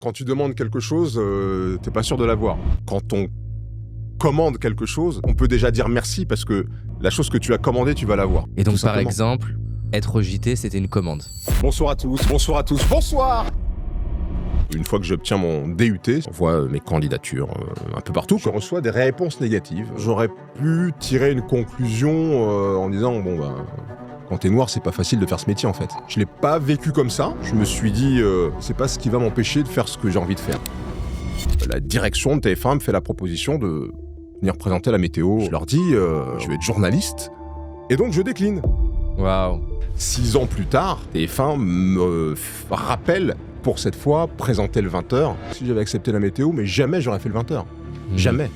Quand tu demandes quelque chose, t'es pas sûr de l'avoir. Quand on commande quelque chose, on peut déjà dire merci parce que la chose que tu as commandée, tu vas l'avoir. Et donc, tout par simplement. exemple, être au JT, c'était une commande. Bonsoir à tous, bonsoir à tous, bonsoir. Une fois que j'obtiens mon DUT, j'envoie mes candidatures un peu partout. Je reçois des réponses négatives. J'aurais pu tirer une conclusion en disant bon bah quand t'es noir, c'est pas facile de faire ce métier en fait. Je l'ai pas vécu comme ça. Je me suis dit c'est pas ce qui va m'empêcher de faire ce que j'ai envie de faire. La direction de TF1 me fait la proposition de venir présenter la météo. Je leur dis je vais être journaliste et donc je décline. Waouh. 6 ans plus tard, TF1 me rappelle pour cette fois présenter le 20h. Si j'avais accepté la météo, mais jamais j'aurais fait le 20h. Jamais.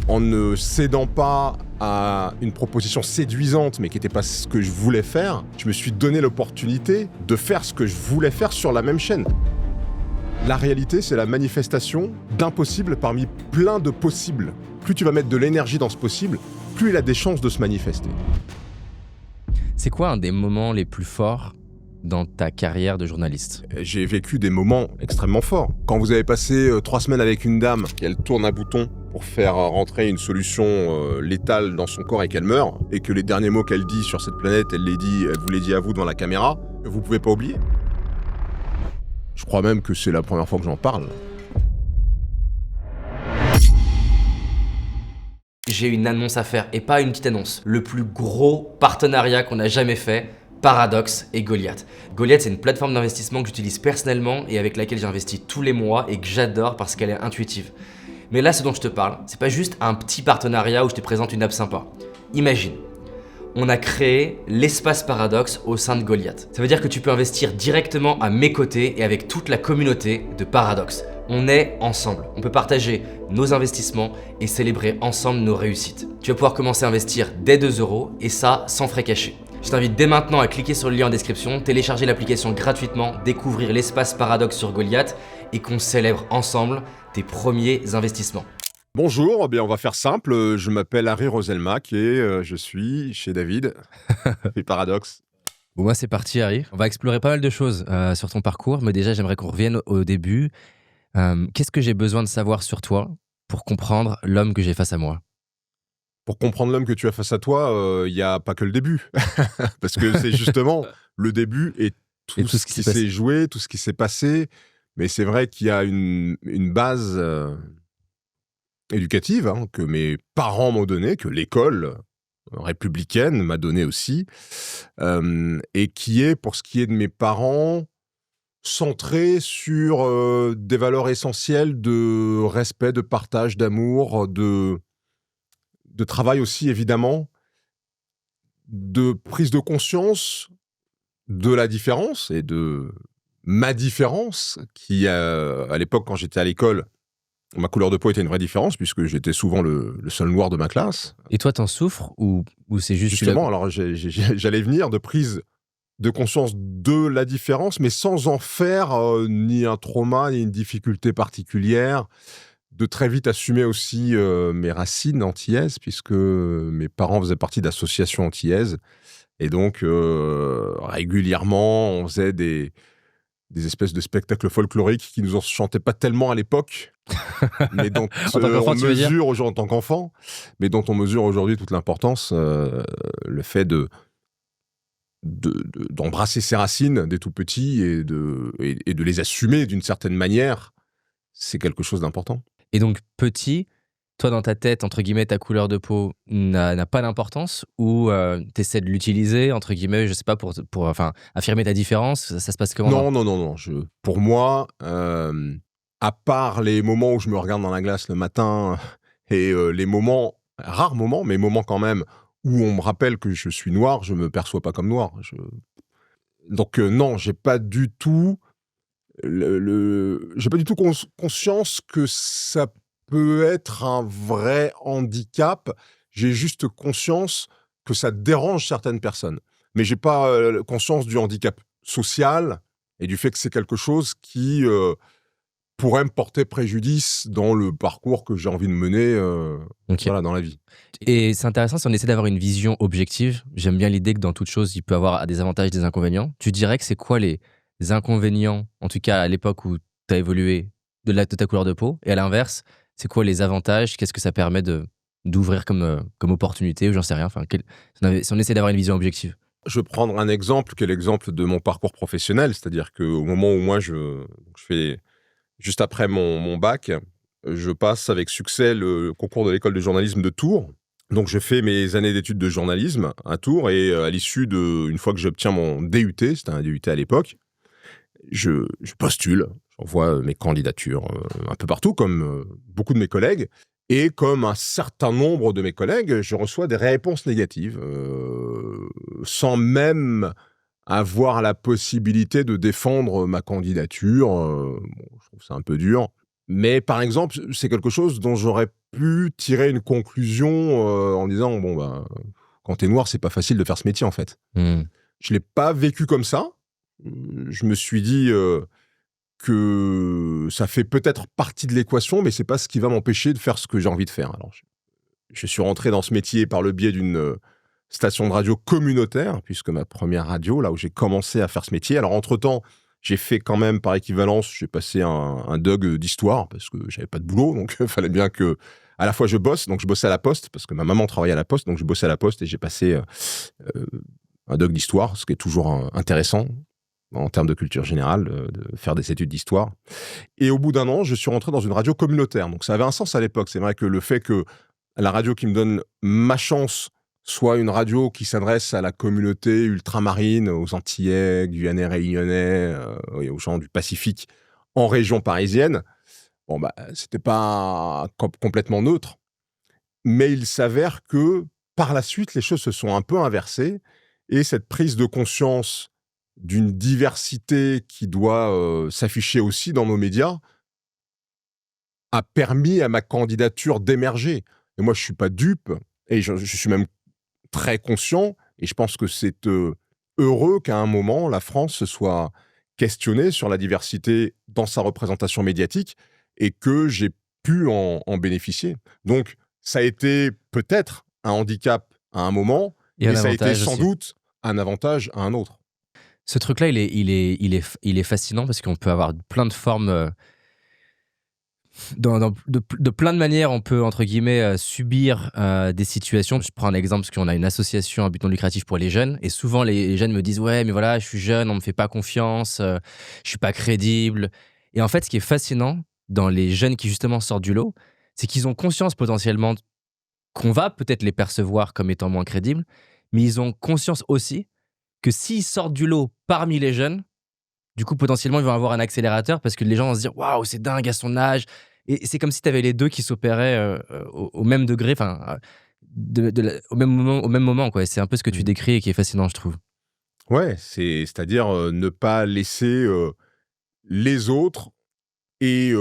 En ne cédant pas à une proposition séduisante, mais qui n'était pas ce que je voulais faire, je me suis donné l'opportunité de faire ce que je voulais faire sur la même chaîne. La réalité, c'est la manifestation d'impossible parmi plein de possibles. Plus tu vas mettre de l'énergie dans ce possible, plus il a des chances de se manifester. C'est quoi un des moments les plus forts dans ta carrière de journaliste? J'ai vécu des moments extrêmement forts. Quand vous avez passé 3 semaines avec une dame, qu'elle tourne un bouton pour faire rentrer une solution létale dans son corps et qu'elle meurt, et que les derniers mots qu'elle dit sur cette planète, elle vous les dit à vous devant la caméra, vous pouvez pas oublier. Je crois même que c'est la première fois que j'en parle. J'ai une annonce à faire, et pas une petite annonce. Le plus gros partenariat qu'on a jamais fait, Paradox et Goliath. Goliath, c'est une plateforme d'investissement que j'utilise personnellement et avec laquelle j'investis tous les mois et que j'adore parce qu'elle est intuitive. Mais là, ce dont je te parle, c'est pas juste un petit partenariat où je te présente une app sympa. Imagine, on a créé l'espace Paradox au sein de Goliath. Ça veut dire que tu peux investir directement à mes côtés et avec toute la communauté de Paradox. On est ensemble, on peut partager nos investissements et célébrer ensemble nos réussites. Tu vas pouvoir commencer à investir dès 2 € et ça sans frais cachés. Je t'invite dès maintenant à cliquer sur le lien en description, télécharger l'application gratuitement, découvrir l'espace Paradox sur Goliath et qu'on célèbre ensemble tes premiers investissements. Bonjour, on va faire simple. Je m'appelle Harry Roselmack et je suis chez David et Paradox. Bon, moi, c'est parti, Harry. On va explorer pas mal de choses sur ton parcours, mais déjà, j'aimerais qu'on revienne au début. Qu'est-ce que j'ai besoin de savoir sur toi pour comprendre l'homme que j'ai face à moi? Pour comprendre l'homme que tu as face à toi, il n'y a pas que le début. Parce que c'est justement le début et tout ce qui s'est joué, tout ce qui s'est passé. Mais c'est vrai qu'il y a une base éducative que mes parents m'ont donnée, que l'école républicaine m'a donnée aussi, et qui est, pour ce qui est de mes parents, centré sur des valeurs essentielles de respect, de partage, d'amour, de travail aussi, évidemment, de prise de conscience de la différence et de ma différence, qui, à l'époque, quand j'étais à l'école, ma couleur de peau était une vraie différence, puisque j'étais souvent le seul noir de ma classe. Et toi, t'en souffres ou c'est juste... Justement, alors j'allais venir de prise de conscience de la différence, mais sans en faire ni un trauma, ni une difficulté particulière, de très vite assumer aussi mes racines antillaises, puisque mes parents faisaient partie d'associations antillaises. Et donc, régulièrement, on faisait des espèces de spectacles folkloriques qui nous enchantaient pas tellement à l'époque, mais dont on mesure aujourd'hui en tant qu'enfant, mais dont on mesure aujourd'hui toute l'importance, le fait d'embrasser ses racines dès tout petit et de les assumer d'une certaine manière, c'est quelque chose d'important. Et donc, petit, toi, dans ta tête, entre guillemets, ta couleur de peau n'a pas d'importance ou t'essaies de l'utiliser, entre guillemets, je sais pas, pour affirmer ta différence? Ça se passe comment? Non. Pour moi, à part les moments où je me regarde dans la glace le matin et les moments, rares moments, mais moments quand même, où on me rappelle que je suis noir, je me perçois pas comme noir. Donc non, j'ai pas du tout conscience que ça peut être un vrai handicap. J'ai juste conscience que ça dérange certaines personnes. Mais j'ai pas conscience du handicap social et du fait que c'est quelque chose qui pourrait me porter préjudice dans le parcours que j'ai envie de mener dans la vie. Et c'est intéressant si on essaie d'avoir une vision objective. J'aime bien l'idée que dans toute chose, il peut avoir des avantages et des inconvénients. Tu dirais que c'est quoi les inconvénients, en tout cas à l'époque où tu as évolué, de ta couleur de peau? Et à l'inverse, c'est quoi les avantages? Qu'est-ce que ça permet d'ouvrir comme opportunité ou j'en sais rien. Enfin, si on essaie d'avoir une vision objective. Je vais prendre un exemple qui est l'exemple de mon parcours professionnel, c'est-à-dire qu'au moment où moi je fais juste après mon bac, je passe avec succès le concours de l'école de journalisme de Tours. Donc je fais mes années d'études de journalisme à Tours et à l'issue une fois que j'obtiens mon DUT, c'était un DUT à l'époque, je postule, j'envoie mes candidatures un peu partout comme beaucoup de mes collègues. Et comme un certain nombre de mes collègues, je reçois des réponses négatives, sans même avoir la possibilité de défendre ma candidature. Je trouve ça un peu dur. Mais par exemple, c'est quelque chose dont j'aurais pu tirer une conclusion en disant, bon, bah, quand t'es noir, c'est pas facile de faire ce métier, en fait. Je l'ai pas vécu comme ça. Je me suis dit que ça fait peut-être partie de l'équation, mais c'est pas ce qui va m'empêcher de faire ce que j'ai envie de faire. Alors, je suis rentré dans ce métier par le biais d'une station de radio communautaire, puisque ma première radio, là où j'ai commencé à faire ce métier. Alors, entre-temps, j'ai fait quand même, par équivalence, j'ai passé un DUG d'histoire, parce que j'avais pas de boulot, donc il fallait bien que, à la fois, je bosse. Donc, je bossais à la Poste, parce que ma maman travaillait à la Poste, donc je bossais à la Poste et j'ai passé un DUG d'histoire, ce qui est toujours intéressant en termes de culture générale, de faire des études d'histoire. Et au bout d'un an, je suis rentré dans une radio communautaire. Donc ça avait un sens à l'époque. C'est vrai que le fait que la radio qui me donne ma chance soit une radio qui s'adresse à la communauté ultramarine, aux Antillais, Guyanais, Réunionnais, et aux gens du Pacifique en région parisienne, bon, bah, c'était pas complètement neutre. Mais il s'avère que par la suite, les choses se sont un peu inversées et cette prise de conscience d'une diversité qui doit s'afficher aussi dans nos médias, a permis à ma candidature d'émerger. Et moi, je ne suis pas dupe, et je suis même très conscient, et je pense que c'est heureux qu'à un moment, la France se soit questionnée sur la diversité dans sa représentation médiatique, et que j'ai pu en bénéficier. Donc, ça a été peut-être un handicap à un moment, mais ça a été sans doute un avantage à un autre. Ce truc-là, il est fascinant parce qu'on peut avoir plein de formes. De plein de manières, on peut, entre guillemets, subir des situations. Je prends un exemple, parce qu'on a une association à but non lucratif pour les jeunes. Et souvent, les jeunes me disent « Ouais, mais voilà, je suis jeune, on me fait pas confiance, je suis pas crédible. » Et en fait, ce qui est fascinant dans les jeunes qui, justement, sortent du lot, c'est qu'ils ont conscience potentiellement qu'on va peut-être les percevoir comme étant moins crédibles, mais ils ont conscience aussi que s'ils sortent du lot parmi les jeunes, du coup, potentiellement, ils vont avoir un accélérateur parce que les gens vont se dire « Waouh, c'est dingue à son âge !» Et c'est comme si tu avais les deux qui s'opéraient au même degré, enfin, au même moment, quoi. Et c'est un peu ce que tu décris et qui est fascinant, je trouve. Ouais, c'est-à-dire ne pas laisser les autres et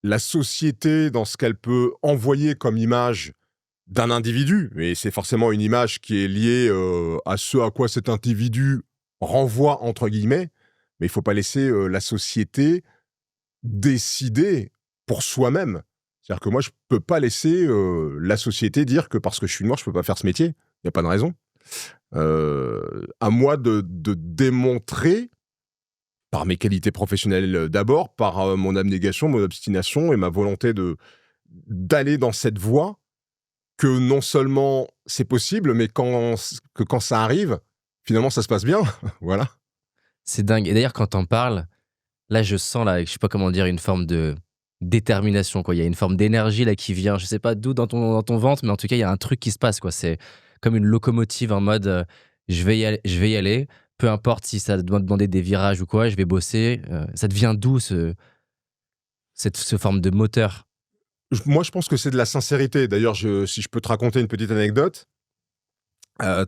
la société dans ce qu'elle peut envoyer comme image d'un individu. Et c'est forcément une image qui est liée à ce à quoi cet individu renvoie, entre guillemets. Mais il ne faut pas laisser la société décider pour soi-même. C'est-à-dire que moi, je ne peux pas laisser la société dire que parce que je suis noir, je ne peux pas faire ce métier. Il n'y a pas de raison. À moi de démontrer, par mes qualités professionnelles d'abord, par mon abnégation, mon obstination et ma volonté d'aller dans cette voie, que non seulement c'est possible, mais quand ça arrive, finalement, ça se passe bien. Voilà. C'est dingue. Et d'ailleurs, quand t'en parles, là, je sens, là, je sais pas comment dire, une forme de détermination, quoi. Il y a une forme d'énergie là qui vient, je sais pas d'où dans ton ventre, mais en tout cas, il y a un truc qui se passe, quoi. C'est comme une locomotive en mode je vais y aller, peu importe si ça doit demander des virages ou quoi, je vais bosser. Ça devient d'où cette forme de moteur? Moi, je pense que c'est de la sincérité. D'ailleurs, si je peux te raconter une petite anecdote,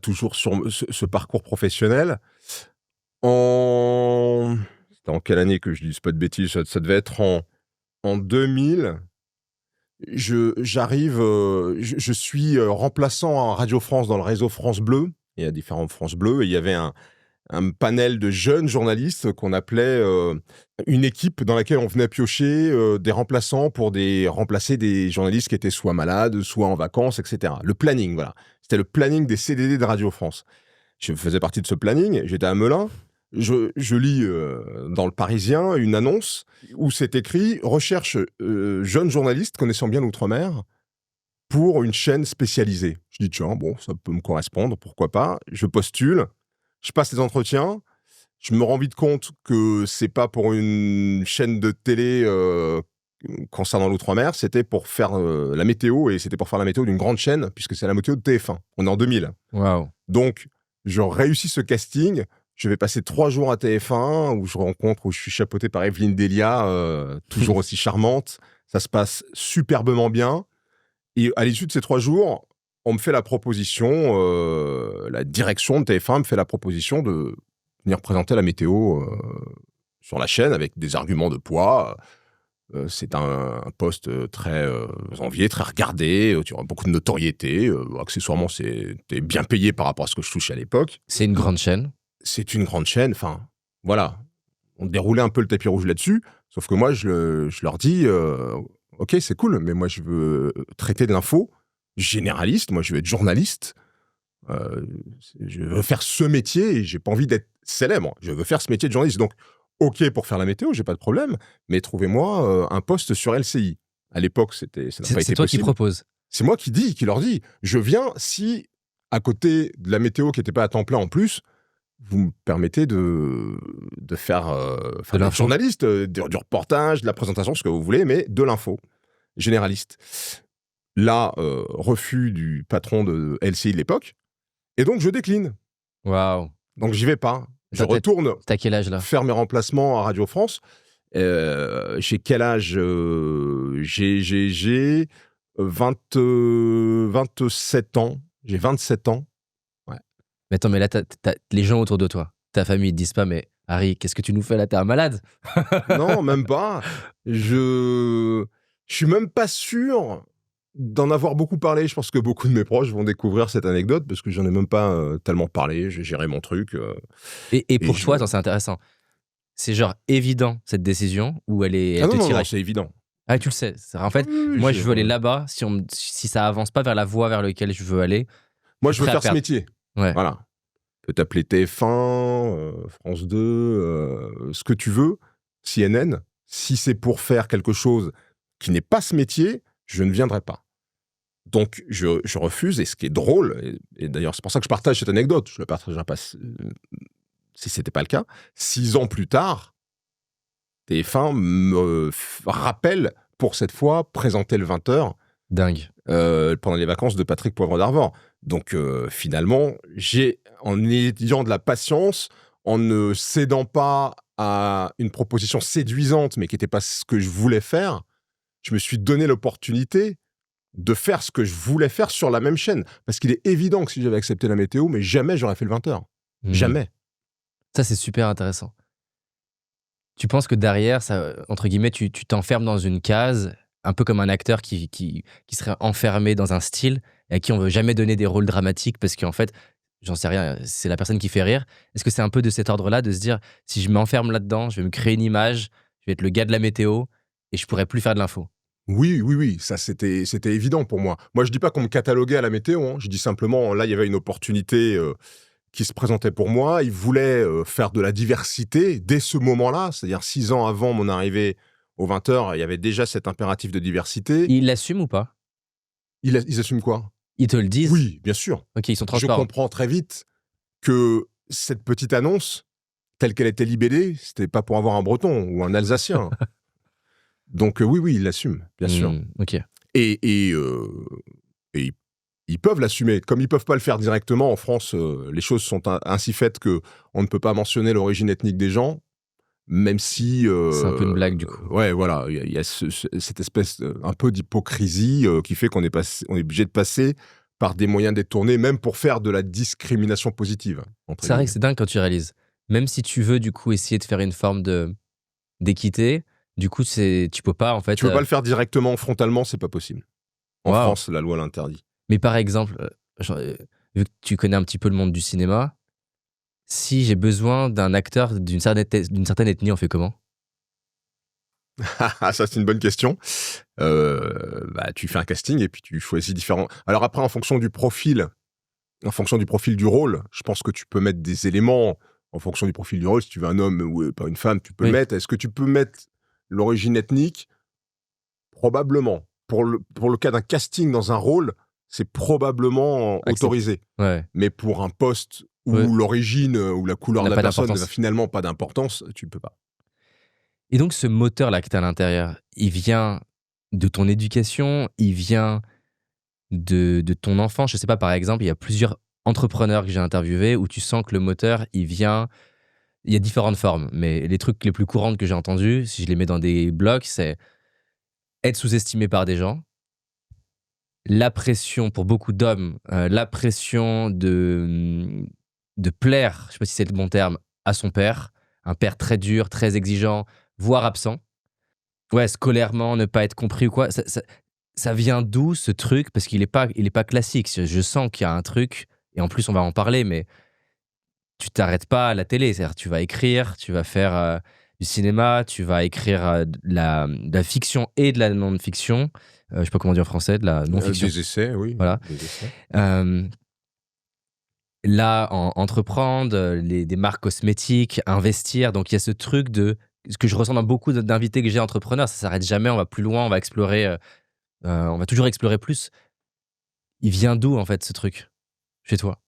toujours sur ce parcours professionnel, c'était en quelle année que je dise pas de bêtises, ça devait être en 2000. J'arrive, je suis remplaçant à Radio France dans le réseau France Bleu. Il y a différents France Bleu et il y avait un panel de jeunes journalistes qu'on appelait une équipe dans laquelle on venait piocher des remplaçants pour remplacer des journalistes qui étaient soit malades, soit en vacances, etc. Le planning, voilà. C'était le planning des CDD de Radio France. Je faisais partie de ce planning, j'étais à Melun. je lis dans Le Parisien une annonce où c'est écrit « Recherche jeune journaliste connaissant bien l'outre-mer pour une chaîne spécialisée ». Je dis « Tiens, bon, ça peut me correspondre, pourquoi pas ?» Je postule, je passe les entretiens, je me rends vite compte que c'est pas pour une chaîne de télé concernant l'outre-mer, c'était pour faire la météo, et c'était pour faire la météo d'une grande chaîne, puisque c'est la météo de TF1. On est en 2000. Waouh. Donc, je réussis ce casting. Je vais passer 3 jours à TF1 où je suis chapeauté par Evelyne Delia, toujours aussi charmante. Ça se passe superbement bien. Et à l'issue de ces 3 jours, on me fait la proposition, la direction de TF1 me fait la proposition de venir présenter la météo sur la chaîne avec des arguments de poids. C'est un poste très envié, très regardé, tu auras beaucoup de notoriété. Accessoirement, t'es bien payé par rapport à ce que je touchais à l'époque. C'est une grande chaîne. C'est une grande chaîne, enfin, voilà. On déroulait un peu le tapis rouge là-dessus, sauf que moi, je leur dis, ok, c'est cool, mais moi, je veux traiter de l'info généraliste, moi, je veux être journaliste, je veux faire ce métier, et j'ai pas envie d'être célèbre, je veux faire ce métier de journaliste. Donc, ok pour faire la météo, j'ai pas de problème, mais trouvez-moi un poste sur LCI. À l'époque, ça n'a pas été possible. C'est toi qui proposes. C'est moi qui leur dis, je viens si, à côté de la météo qui n'était pas à temps plein en plus, vous me permettez de faire de journaliste, du reportage, de la présentation, ce que vous voulez, mais de l'info, généraliste. Là, refus du patron de LCI de l'époque, et donc je décline. Waouh. Donc j'y vais pas. Je retourne t'as quel âge là? Faire mes remplacements à Radio France. J'ai quel âge? J'ai 27 ans. J'ai 27 ans. Ouais. Mais attends, mais là, t'as les gens autour de toi, ta famille, ils te disent pas, mais Harry, qu'est-ce que tu nous fais là? T'es un malade? Non, même pas. Je suis même pas sûr d'en avoir beaucoup parlé. Je pense que beaucoup de mes proches vont découvrir cette anecdote parce que j'en ai même pas tellement parlé. J'ai géré mon truc. Et pour toi, attends, c'est intéressant. C'est genre évident cette décision ou elle te tire? Non, c'est évident. Ah, tu le sais. En fait, Oui, moi, je veux aller là-bas. Si ça avance pas vers la voie vers laquelle je veux aller. Moi, je veux faire ce métier. Ouais. Voilà. Tu peux t'appeler TF1, France 2, ce que tu veux, CNN. Si c'est pour faire quelque chose qui n'est pas ce métier, je ne viendrai pas. Donc, je refuse. Et ce qui est drôle, et d'ailleurs, c'est pour ça que je partage cette anecdote, je ne la partagerai pas si ce n'était pas le cas, 6 ans plus tard, TF1 me rappelle pour cette fois présenter le 20h. Dingue. Pendant les vacances de Patrick Poivre d'Arvor. Donc, finalement, en ayant de la patience, en ne cédant pas à une proposition séduisante, mais qui n'était pas ce que je voulais faire, je me suis donné l'opportunité de faire ce que je voulais faire sur la même chaîne. Parce qu'il est évident que si j'avais accepté la météo, mais jamais j'aurais fait le 20h. Jamais. Ça, c'est super intéressant. Tu penses que derrière, ça, entre guillemets, tu t'enfermes dans une case, un peu comme un acteur qui serait enfermé dans un style et à qui on veut jamais donner des rôles dramatiques parce qu'en fait, j'en sais rien, c'est la personne qui fait rire. Est-ce que c'est un peu de cet ordre-là, de se dire, si je m'enferme là-dedans, je vais me créer une image, je vais être le gars de la météo et je pourrais plus faire de l'info? Oui, ça c'était évident pour moi. Moi, je dis pas qu'on me cataloguait à la météo, hein. Je dis simplement, là, il y avait une opportunité qui se présentait pour moi. Il voulait faire de la diversité dès ce moment-là, c'est-à-dire 6 ans avant mon arrivée aux 20h, il y avait déjà cet impératif de diversité. Ils l'assument ou pas? Ils assument quoi? Ils te le disent? Oui, bien sûr. Ok, ils sont transparents. Je comprends très vite que cette petite annonce, telle qu'elle était libellée, c'était pas pour avoir un Breton ou un Alsacien. Donc oui, ils l'assument, bien sûr. Ok. Et ils peuvent l'assumer. Comme ils peuvent pas le faire directement, en France, les choses sont ainsi faites que on ne peut pas mentionner l'origine ethnique des gens, même si... c'est un peu une blague, du coup. Ouais, voilà. Il y a cette espèce un peu d'hypocrisie qui fait qu'on est obligé de passer par des moyens détournés, même pour faire de la discrimination positive. C'est vrai que c'est dingue quand tu réalises. Même si tu veux, du coup, essayer de faire une forme d'équité, du coup, tu peux pas, en fait... Tu peux pas le faire directement, frontalement, c'est pas possible. En France, la loi l'interdit. Mais par exemple, vu que tu connais un petit peu le monde du cinéma, si j'ai besoin d'un acteur d'une certaine ethnie, on fait comment? Ça, c'est une bonne question. Tu fais un casting et puis tu choisis différents... Alors après, en fonction du profil du rôle, je pense que tu peux mettre des éléments en fonction du profil du rôle, si tu veux un homme ou pas une femme, tu peux Oui. mettre. Est-ce que tu peux mettre l'origine ethnique? Probablement. Pour le cas d'un casting dans un rôle, c'est probablement autorisé. Ouais. Mais pour un poste où Ouais. l'origine ou la couleur N'a de la pas personne d'importance. n'a finalement pas d'importance, tu peux pas. Et donc, ce moteur-là que tu as à l'intérieur, il vient de ton éducation, il vient de ton enfant. Je sais pas, par exemple, il y a plusieurs entrepreneurs que j'ai interviewés où tu sens que le moteur, il vient. Il y a différentes formes, mais les trucs les plus courantes que j'ai entendus, si je les mets dans des blocs, c'est être sous-estimé par des gens, la pression pour beaucoup d'hommes, la pression de plaire, je sais pas si c'est le bon terme, à son père, un père très dur, très exigeant, voire absent. Ouais, scolairement, ne pas être compris ou quoi. Ça vient d'où ce truc? Parce qu'il est pas classique. Je sens qu'il y a un truc, et en plus on va en parler, mais tu t'arrêtes pas à la télé. C'est-à-dire, tu vas écrire, tu vas faire du cinéma, tu vas écrire de la fiction et de la non-fiction. Je sais pas comment dire en français, de la non-fiction. Des essais, oui. Voilà. Des essais. Là, entreprendre, des marques cosmétiques, investir. Donc, il y a ce truc de ce que je ressens dans beaucoup d'invités que j'ai entrepreneurs. Ça s'arrête jamais, on va plus loin, on va explorer, on va toujours explorer plus. Il vient d'où, en fait, ce truc, chez toi?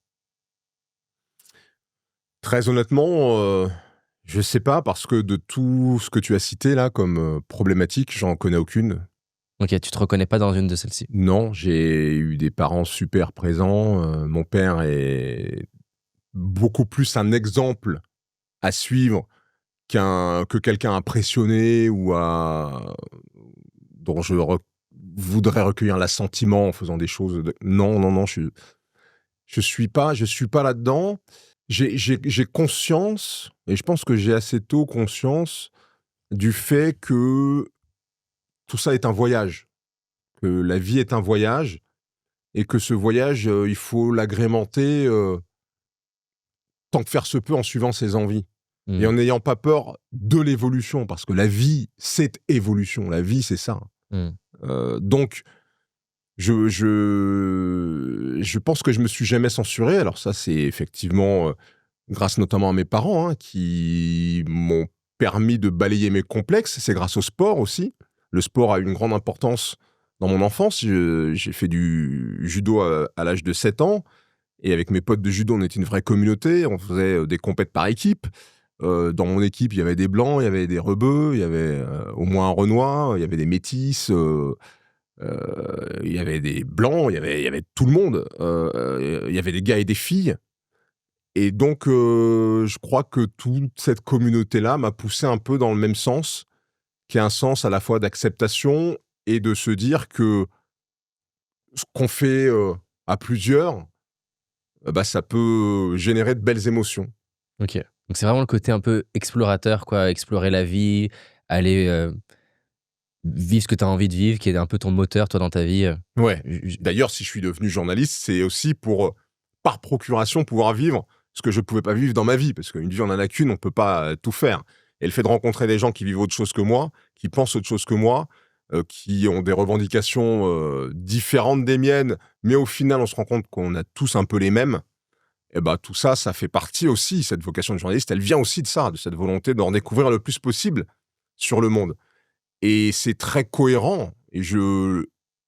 Très honnêtement, je sais pas, parce que de tout ce que tu as cité là comme problématique, j'en connais aucune. Ok, tu te reconnais pas dans une de celles-ci. Non, j'ai eu des parents super présents. Mon père est beaucoup plus un exemple à suivre que quelqu'un impressionné ou dont voudrais recueillir l'assentiment en faisant des choses. Non, non, non, je suis pas là-dedans. J'ai conscience, et je pense que j'ai assez tôt conscience du fait que tout ça est un voyage, que la vie est un voyage, et que ce voyage, il faut l'agrémenter tant que faire se peut en suivant ses envies. Hmm. Et en n'ayant pas peur de l'évolution, parce que la vie, c'est évolution. La vie, c'est ça. Hmm. Donc, je pense que je me suis jamais censuré. Alors ça, c'est effectivement grâce notamment à mes parents, hein, qui m'ont permis de balayer mes complexes. C'est grâce au sport aussi. Le sport a une grande importance dans mon enfance. J'ai fait du judo à l'âge de 7 ans. Et avec mes potes de judo, on était une vraie communauté. On faisait des compètes par équipe. Dans mon équipe, il y avait des blancs, il y avait des rebeux, il y avait au moins un renois, il y avait des métis, il y avait des blancs, il y avait tout le monde. Il y avait des gars et des filles. Et donc, je crois que toute cette communauté-là m'a poussé un peu dans le même sens, qui est un sens à la fois d'acceptation et de se dire que ce qu'on fait à plusieurs, bah, ça peut générer de belles émotions. Ok. Donc, c'est vraiment le côté un peu explorateur, quoi. Explorer la vie, aller vivre ce que tu as envie de vivre, qui est un peu ton moteur, toi, dans ta vie. Ouais. D'ailleurs, si je suis devenu journaliste, c'est aussi pour, par procuration, pouvoir vivre ce que je ne pouvais pas vivre dans ma vie. Parce qu'une vie, on n'en a qu'une, on ne peut pas tout faire. Et le fait de rencontrer des gens qui vivent autre chose que moi, qui pensent autre chose que moi, qui ont des revendications différentes des miennes, mais au final, on se rend compte qu'on a tous un peu les mêmes. Et bah, tout ça, ça fait partie aussi, cette vocation de journaliste, elle vient aussi de ça, de cette volonté d'en découvrir le plus possible sur le monde. Et c'est très cohérent, et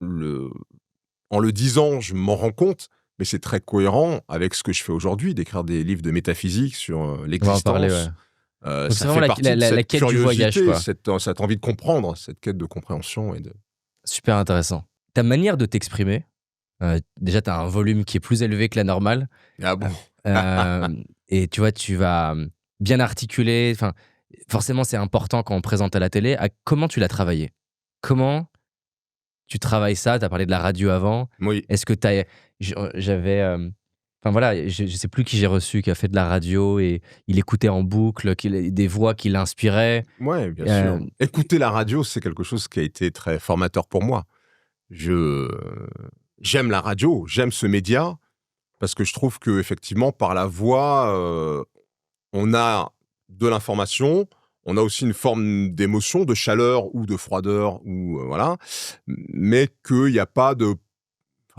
en le disant, je m'en rends compte, mais c'est très cohérent avec ce que je fais aujourd'hui, d'écrire des livres de métaphysique sur On va en parler, l'existence. ouais. Donc, c'est Ça vraiment fait partie de la cette quête du voyage, curiosité, quoi. cette envie de comprendre, cette quête de compréhension. Super intéressant. Ta manière de t'exprimer, déjà, tu as un volume qui est plus élevé que la normale. Ah bon? Et tu vois, tu vas bien articuler. Enfin, forcément, c'est important quand on présente à la télé. Comment tu l'as travaillé? Comment tu travailles ça? Tu as parlé de la radio avant. Oui. Est-ce que j'avais... Enfin voilà, je sais plus qui j'ai reçu qui a fait de la radio et il écoutait en boucle des voix qui l'inspiraient. Ouais, bien sûr. Écouter la radio, c'est quelque chose qui a été très formateur pour moi. J'aime la radio, j'aime ce média, parce que je trouve que effectivement, par la voix, on a de l'information, on a aussi une forme d'émotion, de chaleur ou de froideur, ou voilà, mais qu'il n'y a pas de...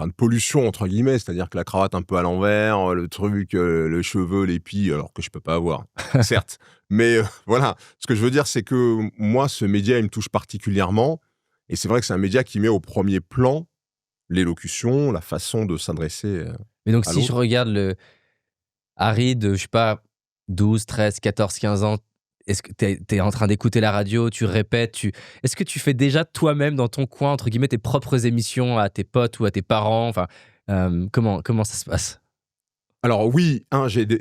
de pollution, entre guillemets, c'est-à-dire que la cravate un peu à l'envers, le truc, le cheveu, l'épi, alors que je peux pas avoir, certes. Mais voilà, ce que je veux dire, c'est que moi, ce média, il me touche particulièrement. Et c'est vrai que c'est un média qui met au premier plan l'élocution, la façon de s'adresser Mais donc, à si je l'autre. regarde le Harry de, je sais pas, 12, 13, 14, 15 ans, est-ce que t'es en train d'écouter la radio, tu répètes, est-ce que tu fais déjà toi-même dans ton coin, entre guillemets, tes propres émissions à tes potes ou à tes parents? Enfin, comment ça se passe? Alors oui,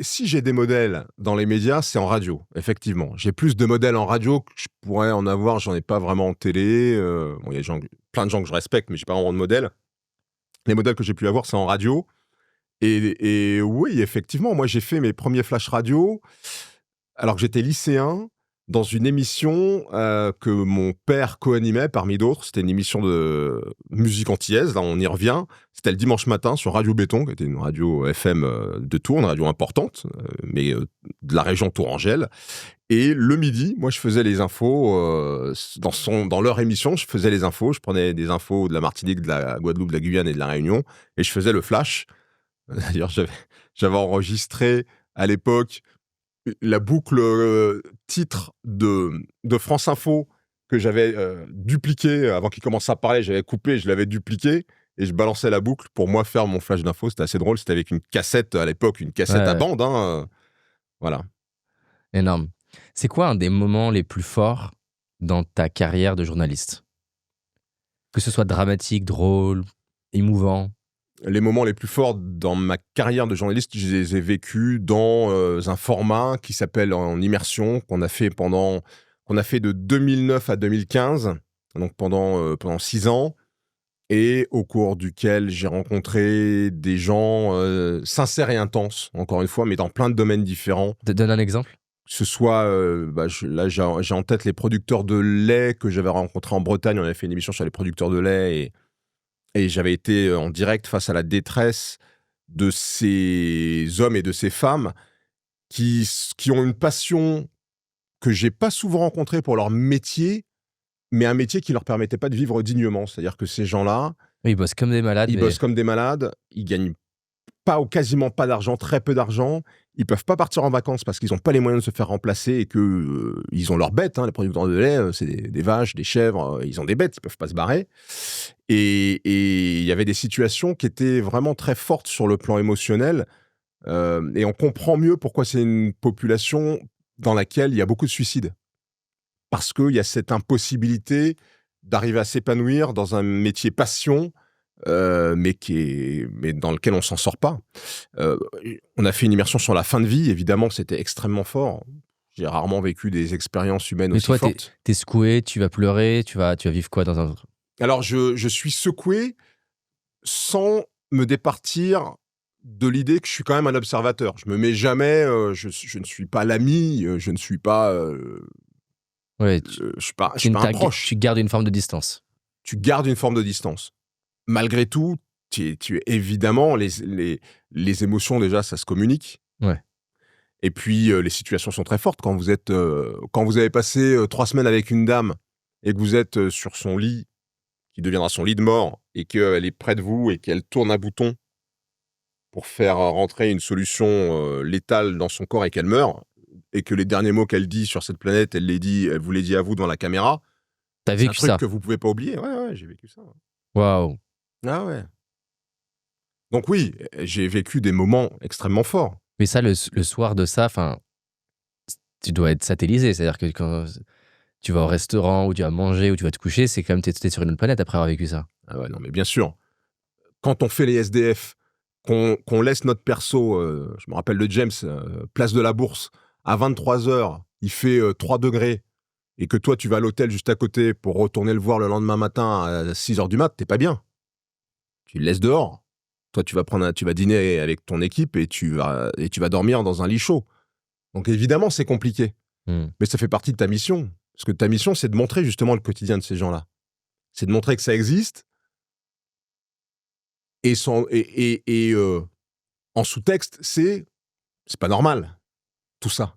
si j'ai des modèles dans les médias, c'est en radio, effectivement. J'ai plus de modèles en radio que je pourrais en avoir, j'en ai pas vraiment en télé. Bon, il y a plein de gens que je respecte, mais j'ai pas vraiment de modèles. Les modèles que j'ai pu avoir, c'est en radio. Et oui, effectivement, moi j'ai fait mes premiers flash radio alors que j'étais lycéen dans une émission que mon père co-animait parmi d'autres. C'était une émission de musique antillaise, là on y revient. C'était le dimanche matin sur Radio Béton, qui était une radio FM de Tours, une radio importante, mais de la région tourangelle. Et le midi, moi je faisais les infos, dans leur émission, je faisais les infos, je prenais des infos de la Martinique, de la Guadeloupe, de la Guyane et de la Réunion, et je faisais le flash. D'ailleurs, j'avais enregistré à l'époque la boucle titre de France Info que j'avais dupliqué avant qu'il commence à parler. J'avais coupé, je l'avais dupliqué et je balançais la boucle pour moi faire mon flash d'info. C'était assez drôle. C'était avec une cassette à l'époque, une cassette à Ouais, bande. Voilà. énorme. C'est quoi un des moments les plus forts dans ta carrière de journaliste? Que ce soit dramatique, drôle, émouvant. Les moments les plus forts dans ma carrière de journaliste, je les ai vécus dans un format qui s'appelle En Immersion, qu'on a fait de 2009 à 2015, donc pendant 6 ans, et au cours duquel j'ai rencontré des gens sincères et intenses, encore une fois, mais dans plein de domaines différents. Donne un exemple. Que ce soit, là j'ai en tête les producteurs de lait que j'avais rencontrés en Bretagne. On avait fait une émission sur les producteurs de lait et j'avais été en direct face à la détresse de ces hommes et de ces femmes qui ont une passion que j'ai pas souvent rencontrée pour leur métier, mais un métier qui leur permettait pas de vivre dignement. C'est-à-dire que ces gens-là, Ils bossent comme des malades. ils bossent comme des malades, ils gagnent pas ou quasiment pas d'argent, très peu d'argent. Ils peuvent pas partir en vacances parce qu'ils ont pas les moyens de se faire remplacer et que ils ont leurs bêtes. Les producteurs de lait, c'est des vaches, des chèvres. Ils ont des bêtes, ils peuvent pas se barrer. Et il y avait des situations qui étaient vraiment très fortes sur le plan émotionnel. Et on comprend mieux pourquoi c'est une population dans laquelle il y a beaucoup de suicides. Parce qu'il y a cette impossibilité d'arriver à s'épanouir dans un métier passion, mais dans lequel on s'en sort pas. On a fait une immersion sur la fin de vie, évidemment, c'était extrêmement fort. J'ai rarement vécu des expériences humaines Mais aussi toi, fortes. t'es secoué, tu vas pleurer, tu vas vivre quoi dans un... Alors, je suis secoué sans me départir de l'idée que je suis quand même un observateur. Je me mets jamais, je ne suis pas l'ami, je ne suis pas, Ouais, je suis pas un proche. tu gardes une forme de distance. Tu gardes une forme de distance. Malgré tout, évidemment, les émotions, déjà, ça se communique. Ouais. Et puis, les situations sont très fortes. Quand vous avez passé 3 semaines avec une dame et que vous êtes sur son lit, qui deviendra son lit de mort, et qu'elle est près de vous et qu'elle tourne un bouton pour faire rentrer une solution létale dans son corps et qu'elle meurt, et que les derniers mots qu'elle dit sur cette planète, elle vous les dit à vous devant la caméra, T'as c'est un vécu truc ça? que vous pouvez pas oublier. Ouais, j'ai vécu ça. Waouh. Ah ouais. Donc oui, j'ai vécu des moments extrêmement forts. Mais ça, le soir de ça, enfin, tu dois être satellisé. C'est-à-dire que quand tu vas au restaurant ou tu vas manger ou tu vas te coucher, c'est quand même t'es sur une autre planète après avoir vécu ça. Ah ouais, non, mais bien sûr. Quand on fait les SDF, qu'on laisse notre perso, je me rappelle de James, place de la Bourse, à 23h, il fait 3 degrés, et que toi, tu vas à l'hôtel juste à côté pour retourner le voir le lendemain matin à 6h du mat', t'es pas bien. Tu le laisses dehors. Toi, tu vas dîner avec ton équipe et tu vas dormir dans un lit chaud. Donc évidemment, c'est compliqué. Mais ça fait partie de ta mission. Parce que ta mission, c'est de montrer justement le quotidien de ces gens-là. C'est de montrer que ça existe. Et en sous-texte, c'est pas normal, tout ça.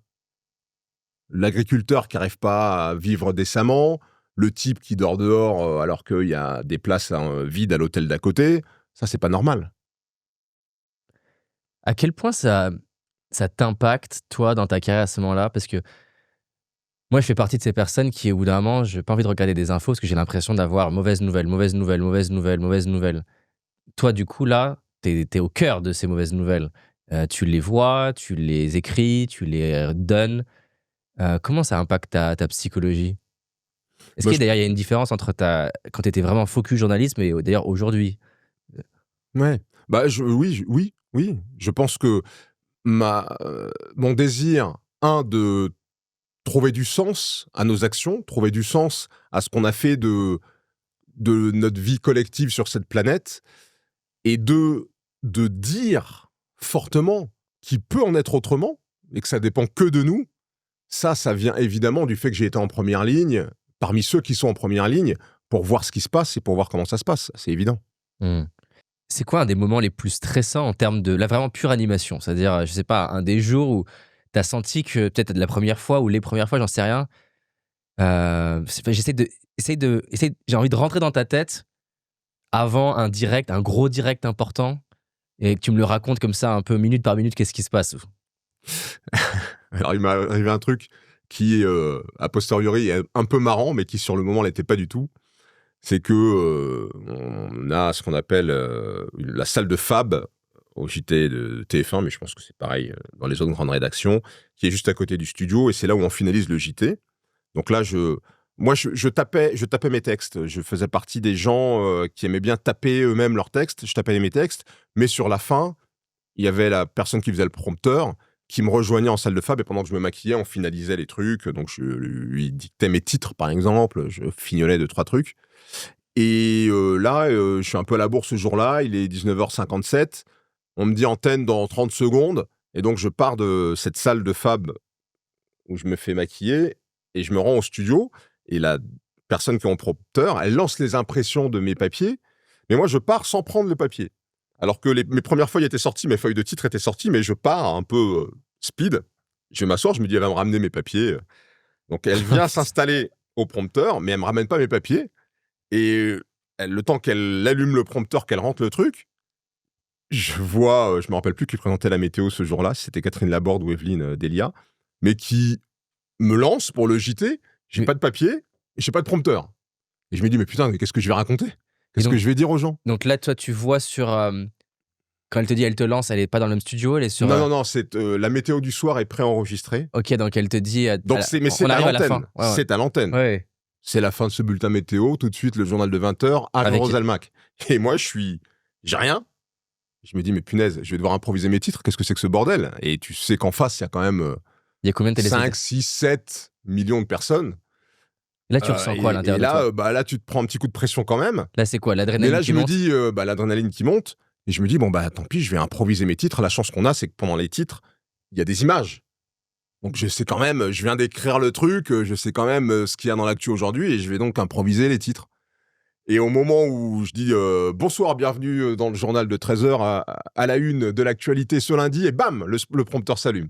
L'agriculteur qui n'arrive pas à vivre décemment, le type qui dort dehors alors qu'il y a des places vides à l'hôtel d'à côté, Ça, c'est pas normal. À quel point ça t'impacte, toi, dans ta carrière à ce moment-là? Parce que moi, je fais partie de ces personnes qui, au bout d'un moment, j'ai pas envie de regarder des infos parce que j'ai l'impression d'avoir mauvaise nouvelle, mauvaise nouvelle, mauvaise nouvelle, mauvaise nouvelle. Toi, du coup, là, t'es au cœur de ces mauvaises nouvelles. Tu les vois, tu les écris, tu les donnes. Comment ça impacte ta psychologie? Est-ce Moi, qu'il y a d'ailleurs il y a une différence entre quand tu étais vraiment focus journalisme et d'ailleurs aujourd'hui? ouais. Bah, oui. Je pense que mon désir, de trouver du sens à nos actions, trouver du sens à ce qu'on a fait de notre vie collective sur cette planète, et de dire fortement qu'il peut en être autrement et que ça dépend que de nous. Ça vient évidemment du fait que j'ai été en première ligne, parmi ceux qui sont en première ligne, pour voir ce qui se passe et pour voir comment ça se passe. C'est évident. Mmh. C'est quoi un des moments les plus stressants en termes de la vraiment pure animation? C'est-à-dire, je sais pas, un des jours où tu as senti que peut-être la première fois ou les premières fois, j'en sais rien, j'ai envie de rentrer dans ta tête avant un direct, un gros direct important et que tu me le racontes comme ça un peu minute par minute, qu'est-ce qui se passe? Alors, il m'est arrivé un truc qui, a posteriori, est un peu marrant, mais qui, sur le moment, l'était pas du tout. C'est que on a ce qu'on appelle la salle de Fab au JT de TF1, mais je pense que c'est pareil dans les autres grandes rédactions, qui est juste à côté du studio, et c'est là où on finalise le JT. Donc là, je tapais mes textes. Je faisais partie des gens qui aimaient bien taper eux-mêmes leurs textes. Je tapais mes textes, mais sur la fin, il y avait la personne qui faisait le prompteur qui me rejoignait en salle de Fab, et pendant que je me maquillais, on finalisait les trucs. Donc je lui dictais mes titres, par exemple. Je fignolais 2-3 trucs. Et là, je suis un peu à la bourre ce jour-là. Il est 19h57. On me dit antenne dans 30 secondes. Et donc, je pars de cette salle de Fab où je me fais maquiller et je me rends au studio. Et la personne qui est en prompteur, elle lance les impressions de mes papiers. Mais moi, je pars sans prendre le papier. Alors que mes premières feuilles étaient sorties, mes feuilles de titre étaient sorties, mais je pars un peu speed. Je m'assois, je me dis, elle va me ramener mes papiers. Donc, elle vient s'installer au prompteur, mais elle me ramène pas mes papiers. Et le temps qu'elle allume le prompteur, qu'elle rentre le truc, je vois, je me rappelle plus qui présentait la météo ce jour-là, si c'était Catherine Laborde ou Evelyne Delia, mais qui me lance pour le JT. J'ai Oui. pas de papier, et j'ai pas de prompteur. Et je me dis, mais putain, qu'est-ce que je vais raconter? Qu'est-ce que je vais dire aux gens? Donc là, toi, tu vois sur... quand elle te dit, elle te lance, elle est pas dans le même studio, elle est sur... Non, c'est la météo du soir est préenregistrée. Ok, donc elle te dit... Donc mais c'est à l'antenne. Ouais. C'est à l'antenne. Ouais. C'est la fin de ce bulletin météo, tout de suite le journal de 20h, à Rosalmac. Et moi, j'ai rien. Je me dis, mais punaise, je vais devoir improviser mes titres, qu'est-ce que c'est que ce bordel? Et tu sais qu'en face, il y a quand même il y a combien de 5, 6, 7 millions de personnes. Là, tu ressens quoi à l'intérieur de toi? Là, tu te prends un petit coup de pression quand même. Là, c'est quoi? L'adrénaline Mais là, qui monte? je me dis, l'adrénaline qui monte. Et je me dis, bon, tant pis, je vais improviser mes titres. La chance qu'on a, c'est que pendant les titres, il y a des images. Donc je sais quand même, je viens d'écrire le truc, je sais quand même ce qu'il y a dans l'actu aujourd'hui, et je vais donc improviser les titres. Et au moment où je dis bonsoir, bienvenue dans le journal de 13h à la une de l'actualité ce lundi, et bam, le prompteur s'allume.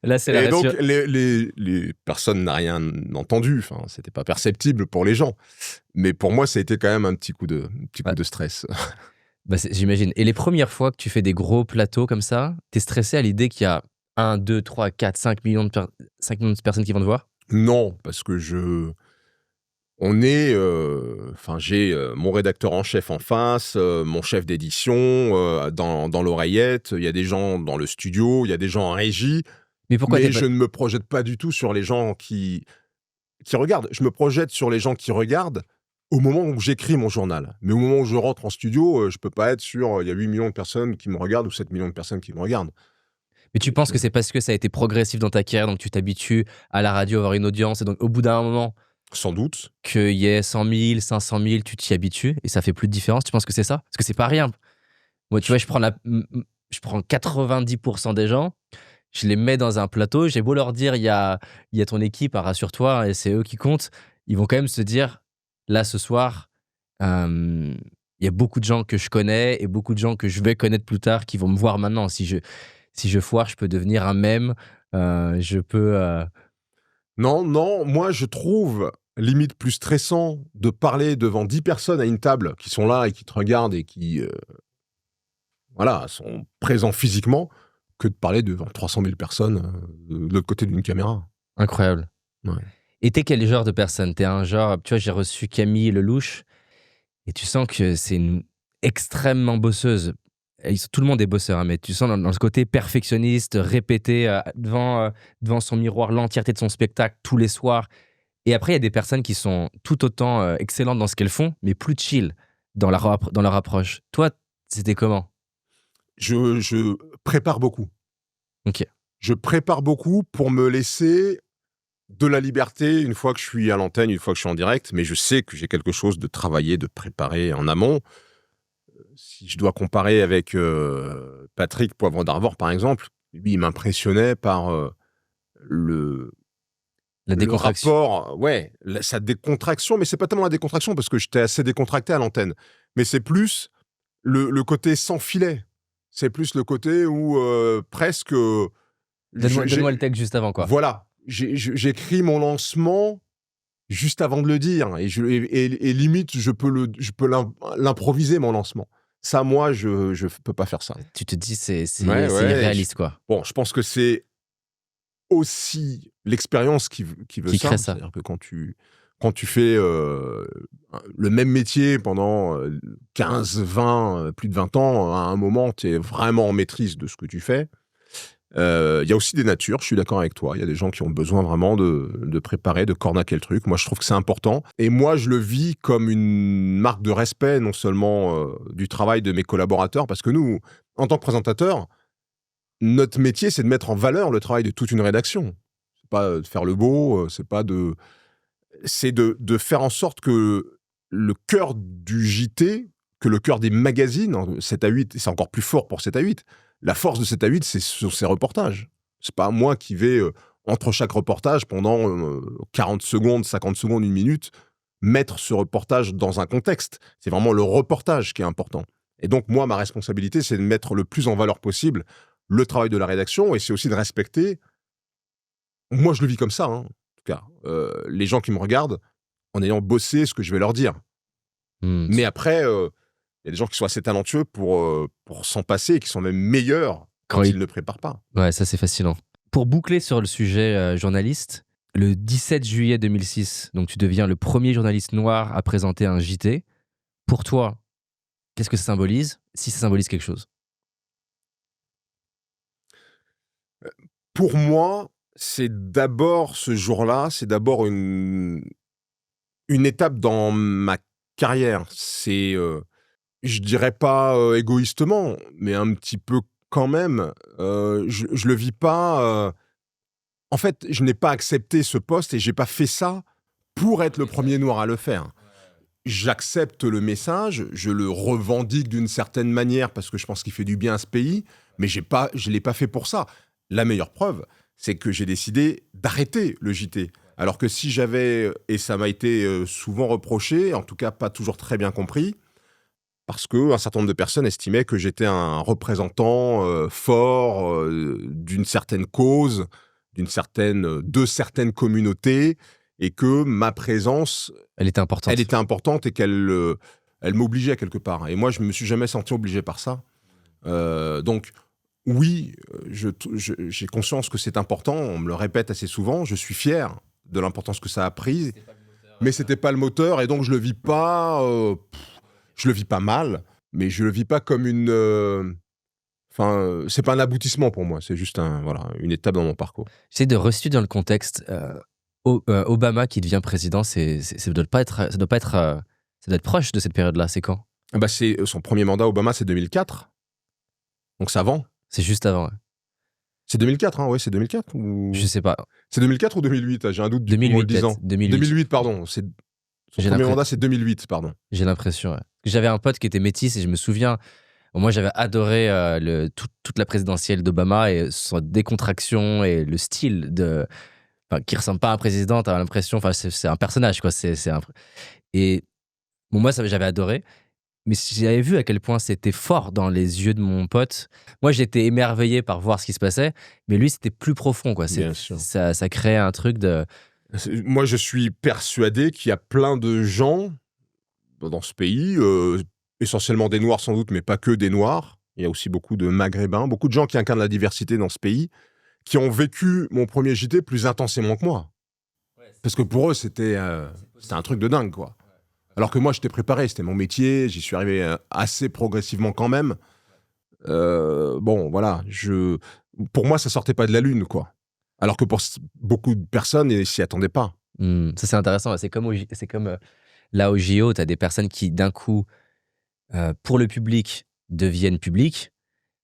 Là, c'est la et donc les personnes n'ont rien entendu, enfin c'était pas perceptible pour les gens, mais pour moi ça a été quand même un petit coup de stress. J'imagine. Et les premières fois que tu fais des gros plateaux comme ça, t'es stressé à l'idée qu'il y a 1, 2, 3, 4, 5 millions de personnes qui vont te voir? Non, parce que j'ai mon rédacteur en chef en face, mon chef d'édition dans l'oreillette, il y a des gens dans le studio, il y a des gens en régie. Mais je ne me projette pas du tout sur les gens qui regardent. Je me projette sur les gens qui regardent au moment où j'écris mon journal. Mais au moment où je rentre en studio, je peux pas être sur il y a 8 millions de personnes qui me regardent ou 7 millions de personnes qui me regardent. Mais tu penses que c'est parce que ça a été progressif dans ta carrière, donc tu t'habitues à la radio, à avoir une audience, et donc au bout d'un moment... Sans doute. Qu'il y ait 100 000, 500 000, tu t'y habitues et ça fait plus de différence. Tu penses que c'est ça? Parce que c'est pas rien. Moi, tu vois, je prends 90% des gens, je les mets dans un plateau, j'ai beau leur dire, il y a ton équipe, rassure-toi, et c'est eux qui comptent, ils vont quand même se dire, là, ce soir, il y a beaucoup de gens que je connais et beaucoup de gens que je vais connaître plus tard qui vont me voir maintenant. Si je foire, je peux devenir un mème, je peux... Non, moi je trouve limite plus stressant de parler devant 10 personnes à une table qui sont là et qui te regardent et qui sont présents physiquement que de parler devant 300 000 personnes de l'autre côté d'une caméra. Incroyable. Ouais. Et t'es quel genre de personne? T'es un genre, tu vois, j'ai reçu Camille Lelouch et tu sens que c'est une extrêmement bosseuse. Tout le monde est bosseur, hein, mais tu sens dans ce côté perfectionniste, répéter devant son miroir l'entièreté de son spectacle tous les soirs. Et après, il y a des personnes qui sont tout autant excellentes dans ce qu'elles font, mais plus chill dans leur approche. Toi, c'était comment? Je prépare beaucoup. Ok. Je prépare beaucoup pour me laisser de la liberté une fois que je suis à l'antenne, une fois que je suis en direct, mais je sais que j'ai quelque chose de travaillé, de préparé en amont. Si je dois comparer avec Patrick Poivre d'Arvor, par exemple, lui, il m'impressionnait par La décontraction. rapport, sa décontraction, mais c'est pas tellement la décontraction parce que j'étais assez décontracté à l'antenne, mais c'est plus le côté sans filet. C'est plus le côté où presque. Donne-moi le texte juste avant, quoi. Voilà, j'écris mon lancement juste avant de le dire et limite je peux l'improviser mon lancement. Ça, moi, je peux pas faire ça. Tu te dis c'est irréaliste, quoi. Bon, je pense que c'est aussi l'expérience qui veut Qui ça. crée ça. C'est-à-dire que quand tu fais le même métier pendant 15, 20, plus de 20 ans, à un moment, tu es vraiment en maîtrise de ce que tu fais. Il y a aussi des natures, je suis d'accord avec toi. Il y a des gens qui ont besoin vraiment de préparer, de cornaquer le truc. Moi, je trouve que c'est important. Et moi, je le vis comme une marque de respect, non seulement du travail de mes collaborateurs, parce que nous, en tant que présentateurs, notre métier, c'est de mettre en valeur le travail de toute une rédaction. C'est pas de faire le beau, c'est de faire en sorte que le cœur du JT, que le cœur des magazines, 7 à 8, et c'est encore plus fort pour 7 à 8, la force de 7 à 8, c'est sur ces reportages. C'est pas moi qui vais, entre chaque reportage, pendant 40 secondes, 50 secondes, 1 minute, mettre ce reportage dans un contexte. C'est vraiment le reportage qui est important. Et donc, moi, ma responsabilité, c'est de mettre le plus en valeur possible le travail de la rédaction, et c'est aussi de respecter. Moi, je le vis comme ça, hein, en tout cas. Les gens qui me regardent, en ayant bossé ce que je vais leur dire. Mais après, il y a des gens qui sont assez talentueux pour s'en passer et qui sont même meilleurs quand ils ne préparent pas. Ouais, ça c'est fascinant. Pour boucler sur le sujet journaliste, le 17 juillet 2006, donc tu deviens le premier journaliste noir à présenter un JT. Pour toi, qu'est-ce que ça symbolise, si ça symbolise quelque chose? Pour moi, c'est d'abord ce jour-là, c'est d'abord une étape dans ma carrière. C'est, je dirais pas égoïstement, mais un petit peu quand même. Je le vis pas. En fait, je n'ai pas accepté ce poste et j'ai pas fait ça pour être le premier noir à le faire. J'accepte le message, je le revendique d'une certaine manière parce que je pense qu'il fait du bien à ce pays, mais je l'ai pas fait pour ça. La meilleure preuve, c'est que j'ai décidé d'arrêter le JT. Alors que si j'avais, et ça m'a été souvent reproché, en tout cas pas toujours très bien compris, parce qu'un certain nombre de personnes estimaient que j'étais un représentant fort d'une certaine cause, de certaines communautés, et que ma présence, elle était importante et qu'elle m'obligeait quelque part. Et moi, je me suis jamais senti obligé par ça. Donc, oui, j'ai conscience que c'est important, on me le répète assez souvent, je suis fier de l'importance que ça a prise, mais c'était pas le moteur, et donc je le vis pas mal, mais je le vis pas comme une... c'est pas un aboutissement pour moi, c'est juste une étape dans mon parcours. J'essaie de resituer dans le contexte. Obama qui devient président, ça doit être proche de cette période-là. C'est quand? C'est son premier mandat, Obama, c'est 2004. Donc c'est avant. C'est juste avant. Ouais. C'est 2004, hein, ouais, c'est 2004 ou... Je sais pas. C'est 2004 ou 2008? J'ai un doute du 2008, coup, en le disant. 2008, pardon. Son premier mandat, c'est 2008, pardon. J'ai l'impression, ouais. J'avais un pote qui était métis et je me souviens, moi j'avais adoré toute la présidentielle d'Obama et sa décontraction et le style qui ressemble pas à un président, t'as l'impression, c'est un personnage, quoi. Et bon, moi j'avais adoré. Mais si j'avais vu à quel point c'était fort dans les yeux de mon pote, moi j'étais émerveillé par voir ce qui se passait, mais lui c'était plus profond, quoi. Bien sûr. Ça créait un truc de... Moi, je suis persuadé qu'il y a plein de gens dans ce pays, essentiellement des Noirs sans doute, mais pas que des Noirs. Il y a aussi beaucoup de Maghrébins, beaucoup de gens qui incarnent la diversité dans ce pays, qui ont vécu mon premier JT plus intensément que moi. Parce que pour eux, c'était un truc de dingue, quoi. Alors que moi, j'étais préparé, c'était mon métier, j'y suis arrivé assez progressivement quand même. Bon, voilà, pour moi, ça sortait pas de la lune, quoi. Alors que pour beaucoup de personnes, ils s'y attendaient pas. Ça, c'est intéressant. C'est comme, là au JO, tu as des personnes qui, d'un coup, pour le public, deviennent publics.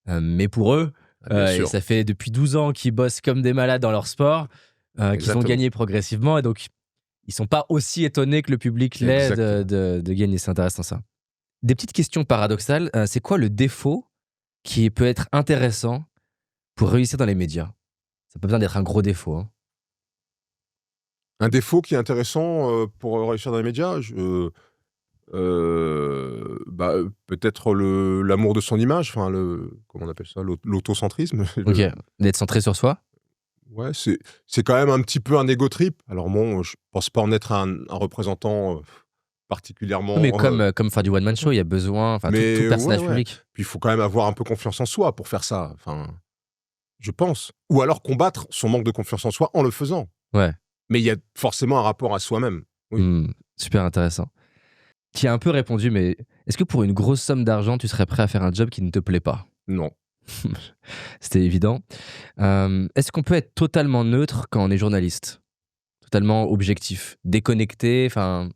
Mais pour eux, Bien et sûr. ça fait depuis 12 ans qu'ils bossent comme des malades dans leur sport, qu'ils ont Exactement. gagné progressivement. Et donc, ils sont pas aussi étonnés que le public l'est de gagner. C'est intéressant, ça. Des petites questions paradoxales. C'est quoi le défaut qui peut être intéressant pour réussir dans les médias? Ça n'a pas besoin d'être un gros défaut, hein. Un défaut qui est intéressant pour réussir dans les médias, peut-être l'amour de son image, enfin comment on appelle ça, l'autocentrisme. Ok, d'être centré sur soi. Ouais, c'est quand même un petit peu un ego trip. Alors bon, je pense pas en être un représentant particulièrement. Mais comme faire du one man show, il y a besoin. Enfin, tout personnage public. Puis il faut quand même avoir un peu confiance en soi pour faire ça. Enfin, je pense. Ou alors combattre son manque de confiance en soi en le faisant. Ouais. Mais il y a forcément un rapport à soi-même. Oui. Super intéressant. Tu as un peu répondu, mais est-ce que pour une grosse somme d'argent, tu serais prêt à faire un job qui ne te plaît pas? Non. C'était évident. Est-ce qu'on peut être totalement neutre quand on est journaliste? Totalement objectif, déconnecté, enfin,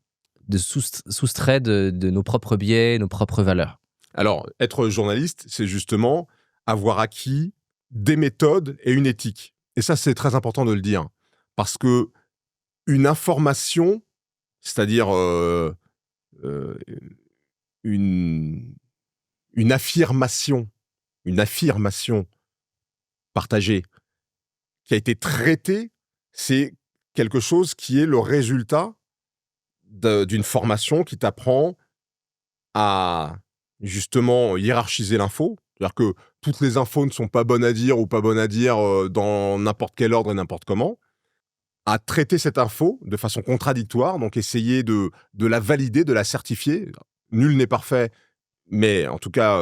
soustrait de nos propres biais, nos propres valeurs? Alors, être journaliste, c'est justement avoir acquis des méthodes et une éthique. Et ça, c'est très important de le dire. Parce que une information, c'est-à-dire une affirmation partagée qui a été traitée, c'est quelque chose qui est le résultat d'une formation qui t'apprend à justement hiérarchiser l'info. C'est-à-dire que toutes les infos ne sont pas bonnes à dire ou pas bonnes à dire dans n'importe quel ordre et n'importe comment. À traiter cette info de façon contradictoire, donc essayer de la valider, de la certifier. Nul n'est parfait, mais en tout cas,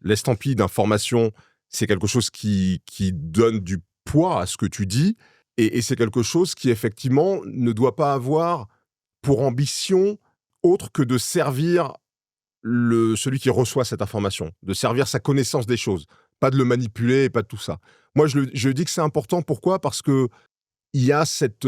l'estampille d'information, c'est quelque chose qui donne du poids à ce que tu dis, et c'est quelque chose qui, effectivement, ne doit pas avoir pour ambition autre que de servir celui qui reçoit cette information, de servir sa connaissance des choses, pas de le manipuler et pas de tout ça. Moi, je dis que c'est important. Pourquoi ? Parce que il y a cette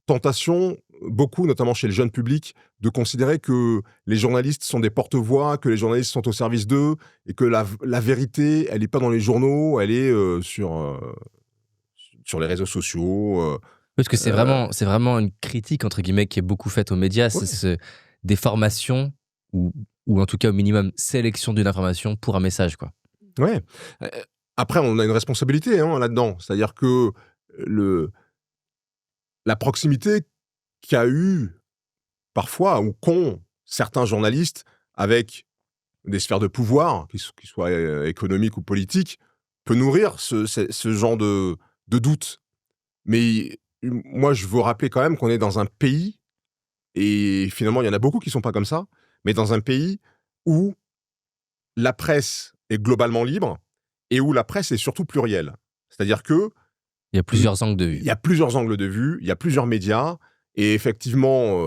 tentation, beaucoup, notamment chez le jeune public, de considérer que les journalistes sont des porte-voix, que les journalistes sont au service d'eux, et que la vérité, elle n'est pas dans les journaux, elle est sur les réseaux sociaux. Parce que c'est vraiment une critique, entre guillemets, qui est beaucoup faite aux médias. Ouais. C'est des formations, ou en tout cas au minimum sélection d'une information pour un message, quoi. Ouais. Après, on a une responsabilité là-dedans. C'est-à-dire que la proximité qu'a eu parfois ou qu'ont certains journalistes avec des sphères de pouvoir, qui soient économiques ou politiques, peut nourrir ce genre de doute. Mais moi, je veux rappeler quand même qu'on est dans un pays, et finalement, il y en a beaucoup qui ne sont pas comme ça, mais dans un pays où la presse est globalement libre et où la presse est surtout plurielle. C'est-à-dire que il y a plusieurs angles de vue. Il y a plusieurs angles de vue, il y a plusieurs médias, et effectivement,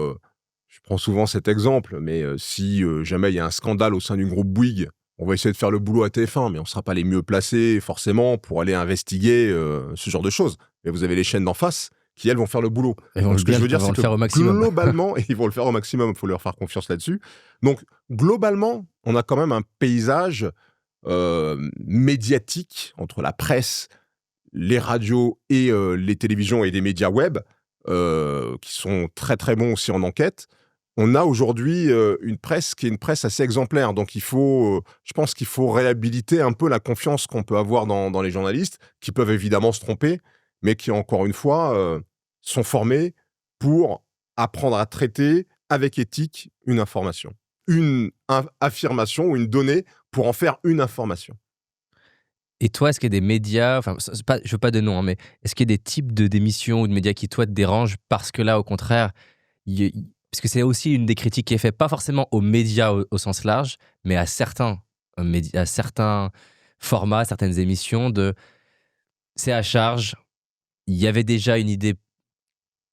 je prends souvent cet exemple, mais si jamais il y a un scandale au sein du groupe Bouygues, on va essayer de faire le boulot à TF1, mais on ne sera pas les mieux placés forcément pour aller investiguer ce genre de choses. Et vous avez les chaînes d'en face qui, elles, vont faire le boulot. Donc, ce que je veux dire, c'est que globalement, et ils vont le faire au maximum, il faut leur faire confiance là-dessus. Donc, globalement, on a quand même un paysage médiatique entre la presse, les radios et les télévisions et les médias web, qui sont très très bons aussi en enquête. On a aujourd'hui une presse qui est une presse assez exemplaire. Donc je pense qu'il faut réhabiliter un peu la confiance qu'on peut avoir dans les journalistes, qui peuvent évidemment se tromper, mais qui, encore une fois, sont formés pour apprendre à traiter avec éthique une information. Une affirmation ou une donnée pour en faire une information. Et toi, est-ce qu'il y a des médias, enfin, je veux pas de nom, hein, mais est-ce qu'il y a des types d'émissions ou de médias qui, toi, te dérangent parce que là, au contraire, parce que c'est aussi une des critiques qui est faite, pas forcément aux médias au sens large, mais à certains médias, à certains formats, certaines émissions c'est à charge, il y avait déjà une idée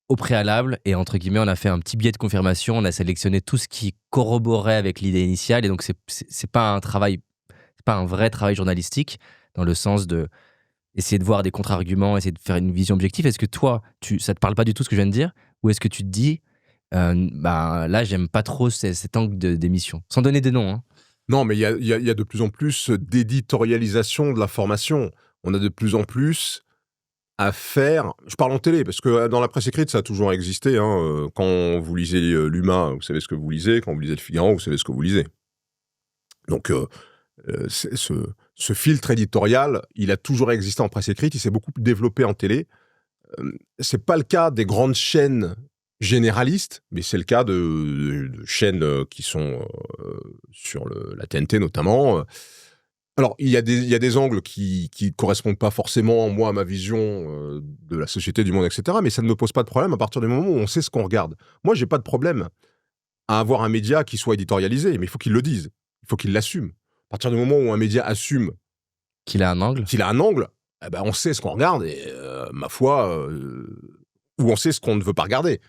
au préalable et entre guillemets, on a fait un petit biais de confirmation, on a sélectionné tout ce qui corroborait avec l'idée initiale et donc c'est pas un travail, c'est pas un vrai travail journalistique dans le sens de essayer de voir des contre-arguments, essayer de faire une vision objective. Est-ce que toi, ça te parle pas du tout ce que je viens de dire ou est-ce que tu te dis bah, là, j'aime pas trop cet angle d'émission. Sans donner des noms. Hein. Non, mais il y a de plus en plus d'éditorialisation de l'information. On a de plus en plus à faire. Je parle en télé, parce que dans la presse écrite, ça a toujours existé. Hein. Quand vous lisez l'Humain, vous savez ce que vous lisez. Quand vous lisez le Figaro, vous savez ce que vous lisez. Donc, ce filtre éditorial, il a toujours existé en presse écrite. Il s'est beaucoup développé en télé. C'est pas le cas des grandes chaînes généralistes, mais c'est le cas de chaînes qui sont sur la TNT notamment. Alors, il y a des angles qui correspondent pas forcément, moi, à ma vision de la société, du monde, etc. Mais ça ne me pose pas de problème à partir du moment où on sait ce qu'on regarde. Moi, j'ai pas de problème à avoir un média qui soit éditorialisé, mais il faut qu'il le dise. Il faut qu'il l'assume. À partir du moment où un média assume qu'il a un angle, eh ben, on sait ce qu'on regarde et, ma foi, ou on sait ce qu'on ne veut pas regarder.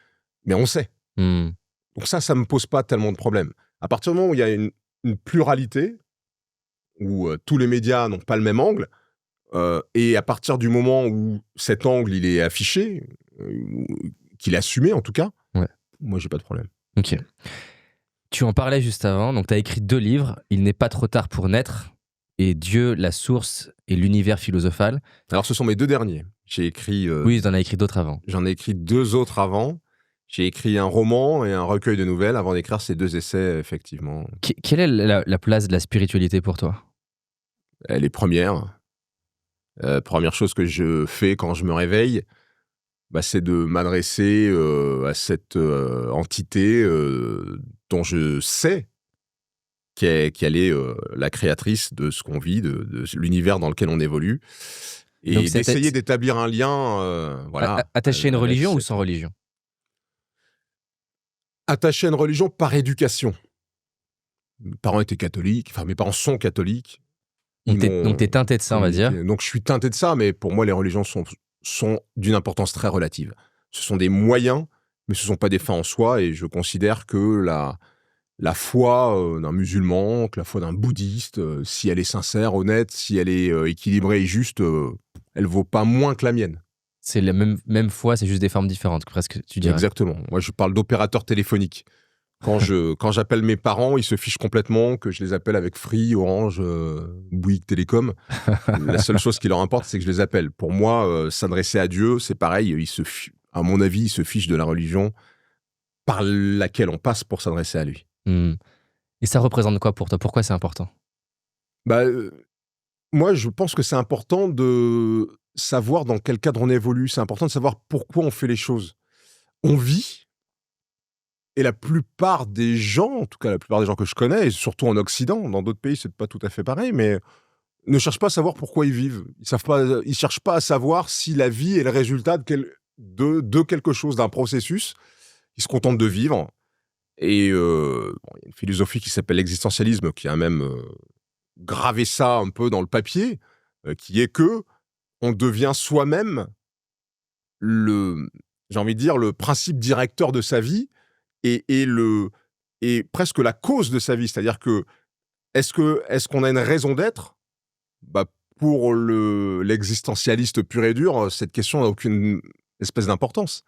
Mais on sait. Donc ça me pose pas tellement de problème. À partir du moment où il y a une pluralité, où tous les médias n'ont pas le même angle, et à partir du moment où cet angle il est affiché, qu'il est assumé en tout cas, ouais. Moi j'ai pas de problème. Ok. Tu en parlais juste avant, donc tu as écrit 2 livres, Il n'est pas trop tard pour naître et Dieu, la source et l'univers philosophal. Alors ce sont mes 2 derniers. J'ai écrit... oui, tu en as écrit d'autres avant. J'en ai écrit 2 autres avant. J'ai écrit un roman et un recueil de nouvelles avant d'écrire ces 2 essais, effectivement. Quelle est la place de la spiritualité pour toi ? Elle est première. Première chose que je fais quand je me réveille, bah, c'est de m'adresser à cette entité dont je sais qu'elle est la créatrice de ce qu'on vit, de l'univers dans lequel on évolue. Et donc, d'essayer d'établir un lien... voilà, attaché à une religion ou sans religion ? Attaché à une religion par éducation. Mes parents étaient catholiques, enfin mes parents sont catholiques. Donc t'es teinté de ça, on va dire. Donc je suis teinté de ça, mais pour moi les religions sont d'une importance très relative. Ce sont des moyens, mais ce ne sont pas des fins en soi, et je considère que la foi d'un musulman, que la foi d'un bouddhiste, si elle est sincère, honnête, si elle est équilibrée et juste, elle vaut pas moins que la mienne. C'est la même foi, c'est juste des formes différentes, presque, tu dirais. Exactement. Moi, je parle d'opérateur téléphonique. Quand j'appelle mes parents, ils se fichent complètement que je les appelle avec Free, Orange, Bouygues Télécom. La seule chose qui leur importe, c'est que je les appelle. Pour moi, s'adresser à Dieu, c'est pareil. À mon avis, ils se fichent de la religion par laquelle on passe pour s'adresser à lui. Et ça représente quoi pour toi ? Pourquoi c'est important ? Moi, je pense que c'est important de savoir dans quel cadre on évolue. C'est important de savoir pourquoi on fait les choses. On vit, et la plupart des gens, en tout cas la plupart des gens que je connais, et surtout en Occident, dans d'autres pays, c'est pas tout à fait pareil, mais ne cherchent pas à savoir pourquoi ils vivent. Ils cherchent pas à savoir si la vie est le résultat de quelque chose, d'un processus. Ils se contentent de vivre. Et il y a une philosophie qui s'appelle l'existentialisme, qui a même gravé ça un peu dans le papier, qui est que on devient soi-même j'ai envie de dire, le principe directeur de sa vie et presque la cause de sa vie. C'est-à-dire que est-ce qu'on a une raison d'être ? Pour l'existentialiste pur et dur, cette question n'a aucune espèce d'importance.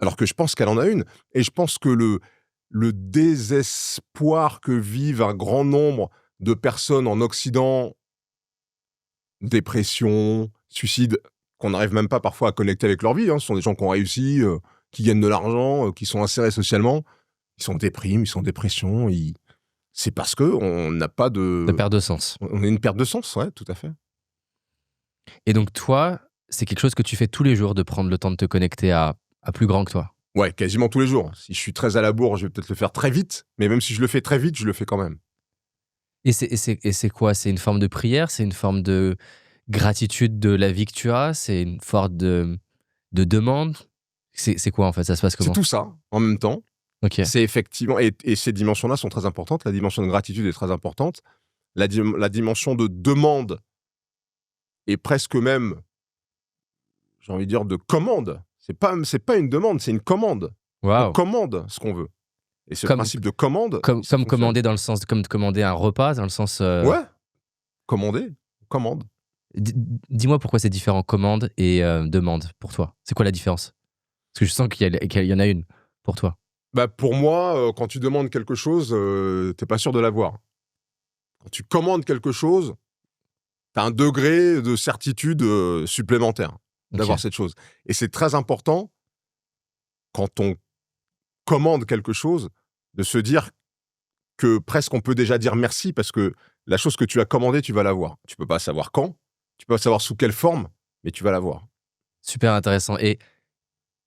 Alors que je pense qu'elle en a une. Et je pense que le désespoir que vivent un grand nombre de personnes en Occident, dépression, suicide, qu'on n'arrive même pas parfois à connecter avec leur vie. Ce sont des gens qui ont réussi, qui gagnent de l'argent, qui sont insérés socialement. Ils sont déprimes, ils sont en dépression. C'est parce qu'on n'a pas de perte de sens. On a une perte de sens, ouais, tout à fait. Et donc toi, c'est quelque chose que tu fais tous les jours, de prendre le temps de te connecter à plus grand que toi ? Ouais, quasiment tous les jours. Si je suis très à la bourre, je vais peut-être le faire très vite. Mais même si je le fais très vite, je le fais quand même. Et c'est quoi ? C'est une forme de prière ? C'est une forme de gratitude de la vie que tu as? C'est une forme de demande? C'est quoi en fait? Ça se passe C'est comment? tout ça en même temps. Ok. C'est effectivement, et ces dimensions-là sont très importantes. La dimension de gratitude est très importante. La dimension de demande est presque même, j'ai envie de dire, de commande. C'est pas une demande, c'est une commande. On Waouh. commande ce qu'on veut. Et ce Comme- principe de commande, Comme ça fonctionne. commander dans le sens comme de commander un repas, dans le sens. Ouais, commander, commande. Dis-moi pourquoi c'est différent commande et demande pour toi. C'est quoi la différence? Parce que je sens qu'il y en a une pour toi. Bah pour moi, quand tu demandes quelque chose, t'es pas sûr de l'avoir. Quand tu commandes quelque chose, t'as un degré de certitude supplémentaire d'avoir Ok. cette chose. Et c'est très important, quand on commande quelque chose, de se dire que presque on peut déjà dire merci, parce que la chose que tu as commandée, tu vas l'avoir. Tu peux pas savoir quand, tu peux pas savoir sous quelle forme, mais tu vas l'avoir. Super intéressant. Et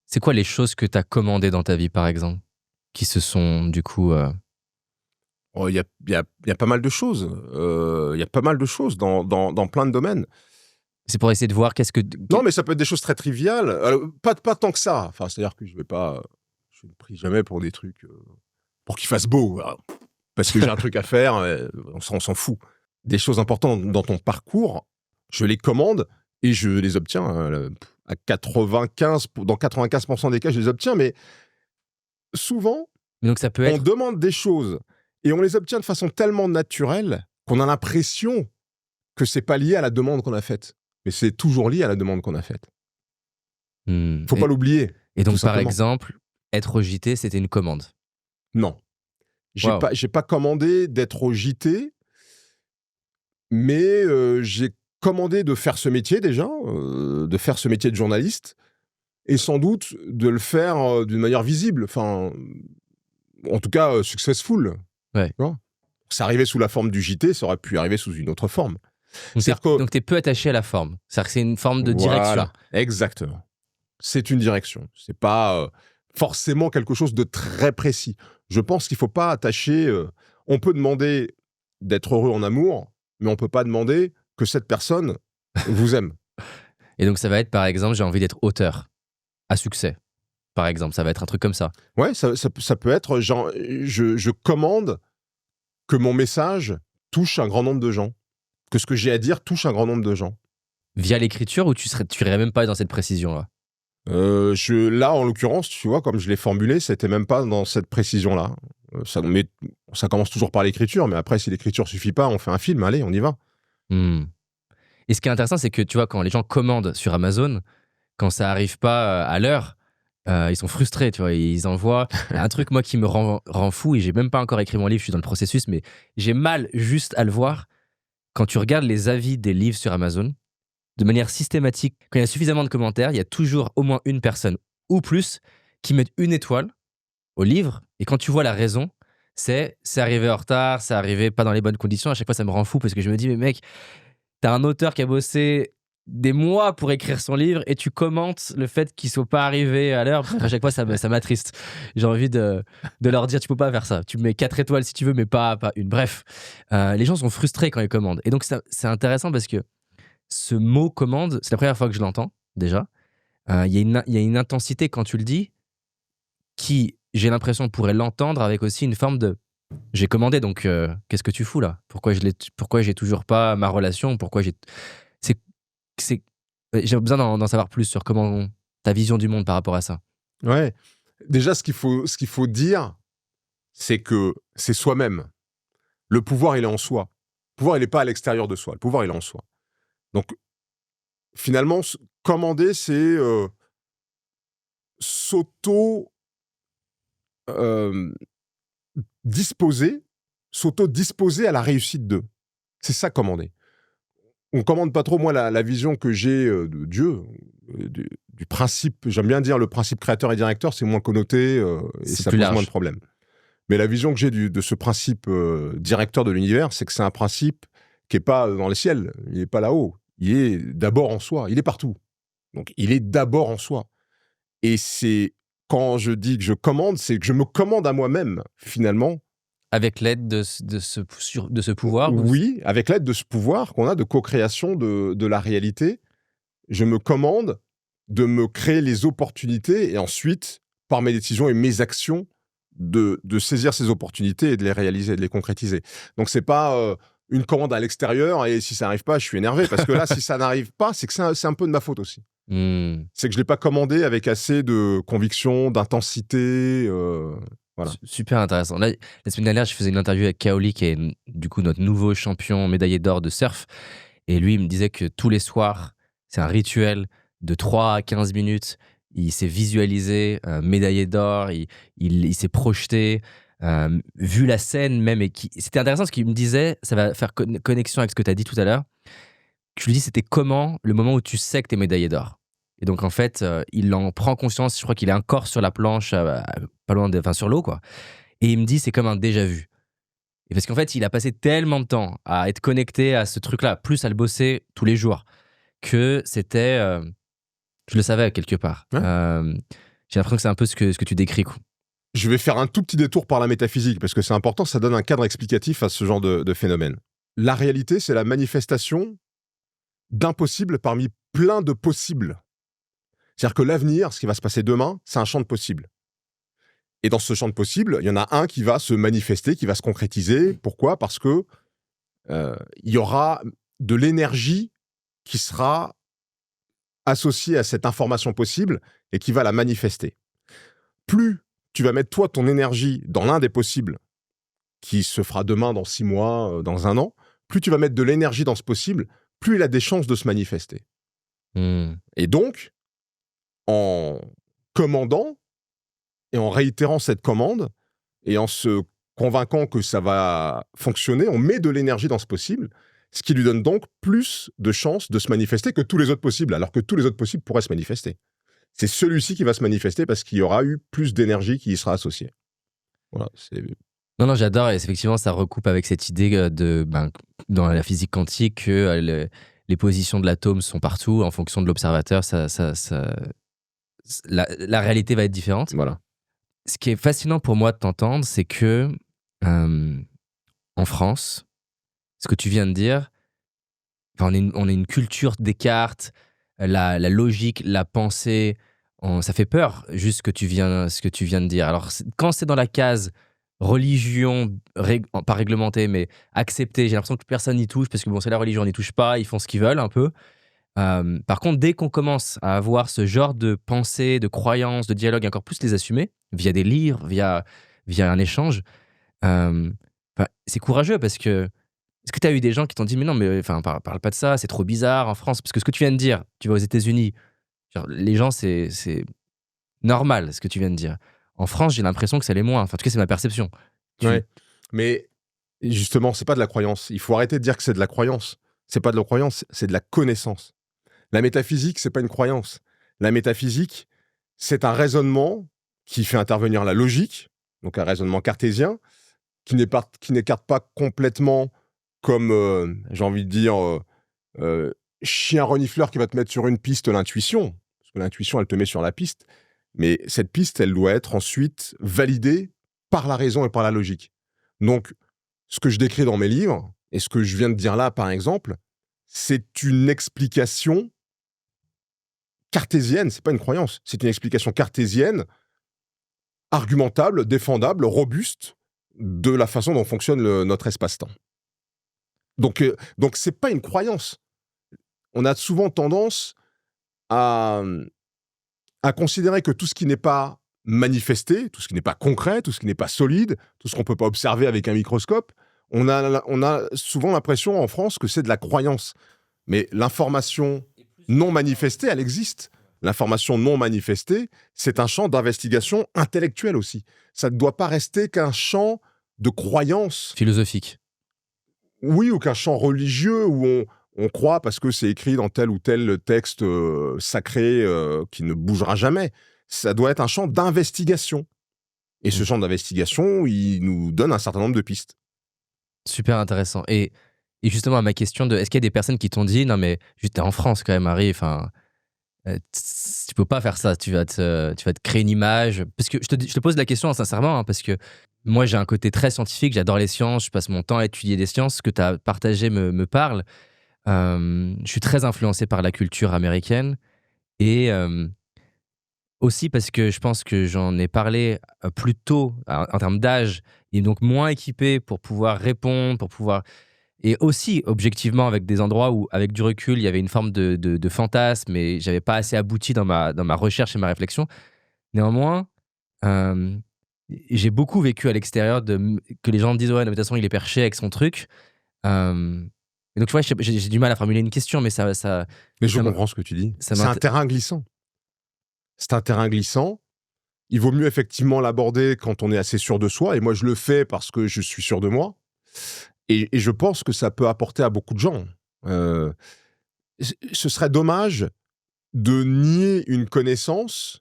c'est quoi les choses que tu as commandées dans ta vie, par exemple, qui se sont du coup. Il y a pas mal de choses. Il y a pas mal de choses dans plein de domaines. C'est pour essayer de voir qu'est-ce que. Non, mais ça peut être des choses très triviales. Alors, pas tant que ça. Enfin, c'est-à-dire que je ne prie jamais pour des trucs pour qu'il fasse beau. Alors, parce que j'ai un truc à faire, on s'en fout. Des choses importantes dans ton parcours, je les commande et je les obtiens. À 95, dans 95% des cas, je les obtiens. Mais souvent, Mais donc ça peut on être. demande des choses et on les obtient de façon tellement naturelle qu'on a l'impression que c'est pas lié à la demande qu'on a faite. Mais c'est toujours lié à la demande qu'on a faite. Faut pas l'oublier. Et donc, tout par simplement. exemple, être au JT, c'était une commande. Non. Wow. J'ai pas commandé d'être au JT, mais j'ai commandé de faire ce métier déjà, de faire ce métier de journaliste, et sans doute de le faire d'une manière visible. Enfin, en tout cas, successful. Ouais. Tu vois, ça arrivait sous la forme du JT, ça aurait pu arriver sous une autre forme. Donc, t'es peu attaché à la forme. C'est-à-dire que c'est une forme de direction. Voilà, exactement. C'est une direction. C'est pas forcément quelque chose de très précis. Je pense qu'il faut pas attacher. On peut demander d'être heureux en amour, mais on peut pas demander que cette personne vous aime. Et donc, ça va être, par exemple, j'ai envie d'être auteur à succès. Par exemple, ça va être un truc comme ça. Ouais, ça peut être genre, je commande que mon message touche un grand nombre de gens, que ce que j'ai à dire touche un grand nombre de gens. Via l'écriture, ou tu irais même pas dans cette précision-là? Là, en l'occurrence, tu vois, comme je l'ai formulé, c'était même pas dans cette précision-là. Ça commence toujours par l'écriture, mais après, si l'écriture suffit pas, on fait un film, allez, on y va. Et ce qui est intéressant, c'est que tu vois, quand les gens commandent sur Amazon, quand ça arrive pas à l'heure, ils sont frustrés, tu vois, ils envoient un truc, moi, qui me rend fou, et j'ai même pas encore écrit mon livre, je suis dans le processus, mais j'ai mal juste à le voir. Quand tu regardes les avis des livres sur Amazon, de manière systématique, quand il y a suffisamment de commentaires, il y a toujours au moins une personne ou plus qui met une étoile au livre. Et quand tu vois la raison, c'est arrivé en retard, c'est arrivé pas dans les bonnes conditions. À chaque fois, ça me rend fou parce que je me dis, mais mec, t'as un auteur qui a bossé des mois pour écrire son livre et tu commentes le fait qu'il soit pas arrivé à l'heure. Bref, à chaque fois, ça m'attriste. J'ai envie de leur dire, tu peux pas faire ça. Tu mets 4 étoiles si tu veux, mais pas une. Bref, les gens sont frustrés quand ils commandent. Et donc, c'est intéressant parce que ce mot commande, c'est la première fois que je l'entends, déjà. Il y a une intensité quand tu le dis qui, j'ai l'impression, pourrait l'entendre avec aussi une forme de j'ai commandé, donc qu'est-ce que tu fous là? Pourquoi j'ai toujours pas ma relation? J'ai besoin d'en savoir plus sur comment ta vision du monde par rapport à ça. Ouais. Déjà, ce qu'il faut dire, c'est que c'est soi-même. Le pouvoir, il est en soi. Le pouvoir, il n'est pas à l'extérieur de soi. Le pouvoir, il est en soi. Donc, finalement, commander, c'est s'auto-disposer à la réussite d'eux. C'est ça, commander. On commande pas trop. Moi, la vision que j'ai de Dieu, du principe, j'aime bien dire le principe créateur et directeur, c'est moins connoté et ça pose moins de problèmes. Mais la vision que j'ai de ce principe directeur de l'univers, c'est que c'est un principe qui n'est pas dans le ciel, il n'est pas là-haut, il est d'abord en soi, il est partout. Donc, il est d'abord en soi. Et c'est, quand je dis que je commande, c'est que je me commande à moi-même, finalement, avec l'aide de ce pouvoir Oui, avec l'aide de ce pouvoir qu'on a de co-création de la réalité, je me commande de me créer les opportunités et ensuite, par mes décisions et mes actions, de saisir ces opportunités et de les réaliser, de les concrétiser. Donc, c'est pas une commande à l'extérieur et si ça n'arrive pas, je suis énervé. Parce que là, si ça n'arrive pas, c'est que c'est un peu de ma faute aussi. C'est que je ne l'ai pas commandé avec assez de conviction, d'intensité. Voilà. Super intéressant. Là, la semaine dernière, je faisais une interview avec Kaoli, qui est du coup notre nouveau champion médaillé d'or de surf. Et lui, il me disait que tous les soirs, c'est un rituel de 3 à 15 minutes. Il s'est visualisé médaillé d'or, il s'est projeté, vu la scène même. Et c'était intéressant ce qu'il me disait, ça va faire connexion avec ce que tu as dit tout à l'heure. Tu lui dis, c'était comment le moment où tu sais que tu es médaillé d'or. Et donc, en fait, il en prend conscience. Je crois qu'il a un corps sur la planche, pas loin sur l'eau, quoi. Et il me dit, c'est comme un déjà-vu. Et parce qu'en fait, il a passé tellement de temps à être connecté à ce truc-là, plus à le bosser tous les jours, que c'était... je le savais quelque part. Ouais. J'ai l'impression que c'est un peu ce que tu décris, quoi. Je vais faire un tout petit détour par la métaphysique, parce que c'est important, ça donne un cadre explicatif à ce genre de phénomène. La réalité, c'est la manifestation d'impossible parmi plein de possibles. C'est-à-dire que l'avenir, ce qui va se passer demain, c'est un champ de possibles. Et dans ce champ de possibles, il y en a un qui va se manifester, qui va se concrétiser. Pourquoi ? Parce que il y aura de l'énergie qui sera associée à cette information possible et qui va la manifester. Plus tu vas mettre, toi, ton énergie dans l'un des possibles, qui se fera demain, dans 6 mois, dans 1 an, plus tu vas mettre de l'énergie dans ce possible, plus il a des chances de se manifester. Et donc, en commandant et en réitérant cette commande et en se convainquant que ça va fonctionner, on met de l'énergie dans ce possible, ce qui lui donne donc plus de chances de se manifester que tous les autres possibles, alors que tous les autres possibles pourraient se manifester. C'est celui-ci qui va se manifester parce qu'il y aura eu plus d'énergie qui y sera associée. Voilà, c'est... Non, j'adore. Et effectivement, ça recoupe avec cette idée dans la physique quantique que les positions de l'atome sont partout. En fonction de l'observateur, la réalité va être différente. Voilà. Ce qui est fascinant pour moi de t'entendre, c'est que en France, ce que tu viens de dire, on est une culture Descartes, la logique, la pensée, ça fait peur, juste ce que tu viens de dire. Alors, quand c'est dans la case religion, pas réglementée, mais acceptée, j'ai l'impression que personne n'y touche, parce que bon, c'est la religion, on n'y touche pas, ils font ce qu'ils veulent un peu. Par contre, dès qu'on commence à avoir ce genre de pensée, de croyances, de dialogue, encore plus les assumer, via des livres, via un échange, c'est courageux parce que est-ce que tu as eu des gens qui t'ont dit mais non, mais parle pas de ça, c'est trop bizarre en France? Parce que ce que tu viens de dire, tu vas aux États-Unis, genre, les gens, c'est normal ce que tu viens de dire. En France, j'ai l'impression que ça l'est moins. Enfin, en tout cas, c'est ma perception. Ouais. Mais justement, c'est pas de la croyance. Il faut arrêter de dire que c'est de la croyance. C'est pas de la croyance, c'est de la connaissance. La métaphysique, c'est pas une croyance. La métaphysique, c'est un raisonnement qui fait intervenir la logique, donc un raisonnement cartésien, qui n'écarte pas complètement comme, j'ai envie de dire, chien renifleur qui va te mettre sur une piste, l'intuition. Parce que l'intuition, elle te met sur la piste. Mais cette piste, elle doit être ensuite validée par la raison et par la logique. Donc, ce que je décris dans mes livres, et ce que je viens de dire là, par exemple, c'est une explication cartésienne, c'est pas une croyance, c'est une explication cartésienne, argumentable, défendable, robuste, de la façon dont fonctionne notre espace-temps. Donc c'est pas une croyance. On a souvent tendance à considérer que tout ce qui n'est pas manifesté, tout ce qui n'est pas concret, tout ce qui n'est pas solide, tout ce qu'on peut pas observer avec un microscope, on a souvent l'impression en France que c'est de la croyance. Mais l'information non manifestée, elle existe. L'information non manifestée, c'est un champ d'investigation intellectuelle aussi. Ça ne doit pas rester qu'un champ de croyance. Philosophique. Oui, ou qu'un champ religieux où on croit parce que c'est écrit dans tel ou tel texte sacré qui ne bougera jamais. Ça doit être un champ d'investigation. Et ce champ d'investigation, il nous donne un certain nombre de pistes. Super intéressant. Et justement, à ma question de est-ce qu'il y a des personnes qui t'ont dit non mais juste t'es en France quand même, Harry, enfin tu peux pas faire ça. Tu vas te créer une image. Parce que je te pose la question sincèrement, hein, parce que moi, j'ai un côté très scientifique. J'adore les sciences. Je passe mon temps à étudier des sciences. Ce que tu as partagé me parle. Je suis très influencé par la culture américaine. Et aussi parce que je pense que j'en ai parlé plus tôt en termes d'âge. Et donc moins équipé pour pouvoir répondre, pour pouvoir... Et aussi, objectivement, avec des endroits où, avec du recul, il y avait une forme de fantasme et j'avais pas assez abouti dans ma recherche et ma réflexion. Néanmoins, euh, j'ai beaucoup vécu à l'extérieur que les gens me disent « Ouais, de toute façon, il est perché avec son truc. » Et donc, tu vois, j'ai du mal à formuler une question, mais Mais je comprends ce que tu dis. C'est un terrain glissant. C'est un terrain glissant. Il vaut mieux effectivement l'aborder quand on est assez sûr de soi. Et moi, je le fais parce que je suis sûr de moi. Et je pense que ça peut apporter à beaucoup de gens. Ce serait dommage de nier une connaissance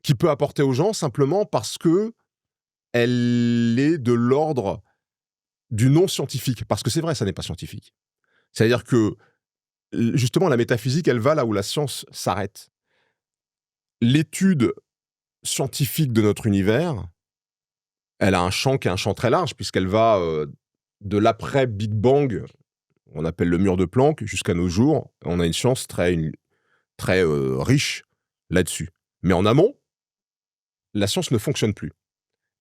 qui peut apporter aux gens simplement parce que elle est de l'ordre du non scientifique. Parce que c'est vrai, ça n'est pas scientifique. C'est-à-dire que, justement, la métaphysique, elle va là où la science s'arrête. L'étude scientifique de notre univers, elle a un champ qui est un champ très large, puisqu'elle va de l'après-Big Bang, on appelle le mur de Planck, jusqu'à nos jours. On a une science très riche là-dessus. Mais en amont, la science ne fonctionne plus.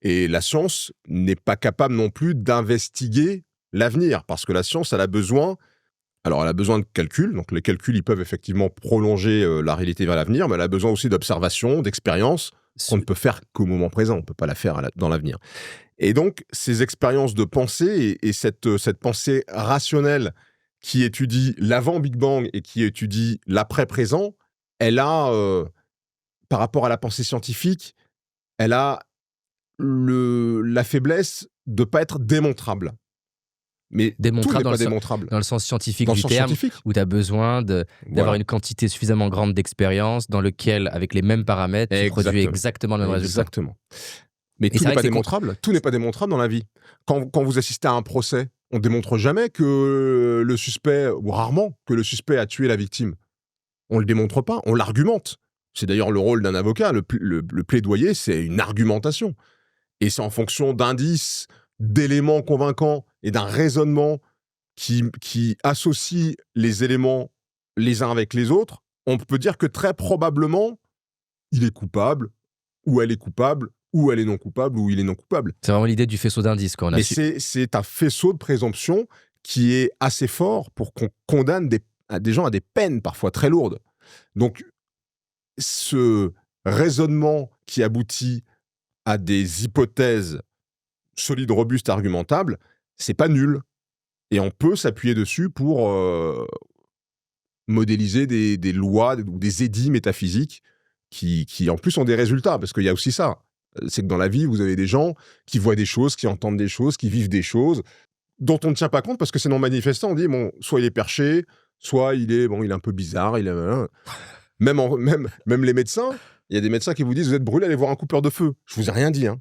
Et la science n'est pas capable non plus d'investiguer l'avenir, parce que la science, elle a besoin de calculs. Donc les calculs, ils peuvent effectivement prolonger la réalité vers l'avenir, mais elle a besoin aussi d'observation, d'expérience, qu'on ne peut faire qu'au moment présent. On ne peut pas la faire dans l'avenir. Et donc, ces expériences de pensée et cette pensée rationnelle qui étudie l'avant-Big Bang et qui étudie l'après-présent, elle a, par rapport à la pensée scientifique, elle a la faiblesse de ne pas être démontrable. Mais démontrable tout n'est pas démontrable. Dans le sens scientifique du terme, où tu as besoin d'avoir une quantité suffisamment grande d'expérience dans lequel, avec les mêmes paramètres, tu produis exactement le même résultat. Exactement. Mais tout n'est pas démontrable. Tout n'est pas démontrable dans la vie. Quand vous assistez à un procès, on ne démontre jamais que le suspect, ou rarement, que le suspect a tué la victime. On ne le démontre pas, on l'argumente. C'est d'ailleurs le rôle d'un avocat. Le plaidoyer, c'est une argumentation. Et c'est en fonction d'indices, d'éléments convaincants et d'un raisonnement qui associe les éléments les uns avec les autres, on peut dire que très probablement, il est coupable, ou elle est coupable, ou elle est non coupable, ou il est non coupable. C'est vraiment l'idée du faisceau d'indices. Mais c'est un faisceau de présomption qui est assez fort pour qu'on condamne des gens à des peines parfois très lourdes. Donc, ce raisonnement qui aboutit à des hypothèses solides, robustes, argumentables, c'est pas nul. Et on peut s'appuyer dessus pour modéliser des lois ou des édits métaphysiques qui en plus ont des résultats, parce qu'il y a aussi ça. C'est que dans la vie, vous avez des gens qui voient des choses, qui entendent des choses, qui vivent des choses, dont on ne tient pas compte parce que c'est non manifestant. On dit, bon, soit il est perché, soit il est un peu bizarre. Même les médecins, il y a des médecins qui vous disent, vous êtes brûlé, allez voir un coupeur de feu. Je vous ai rien dit, hein.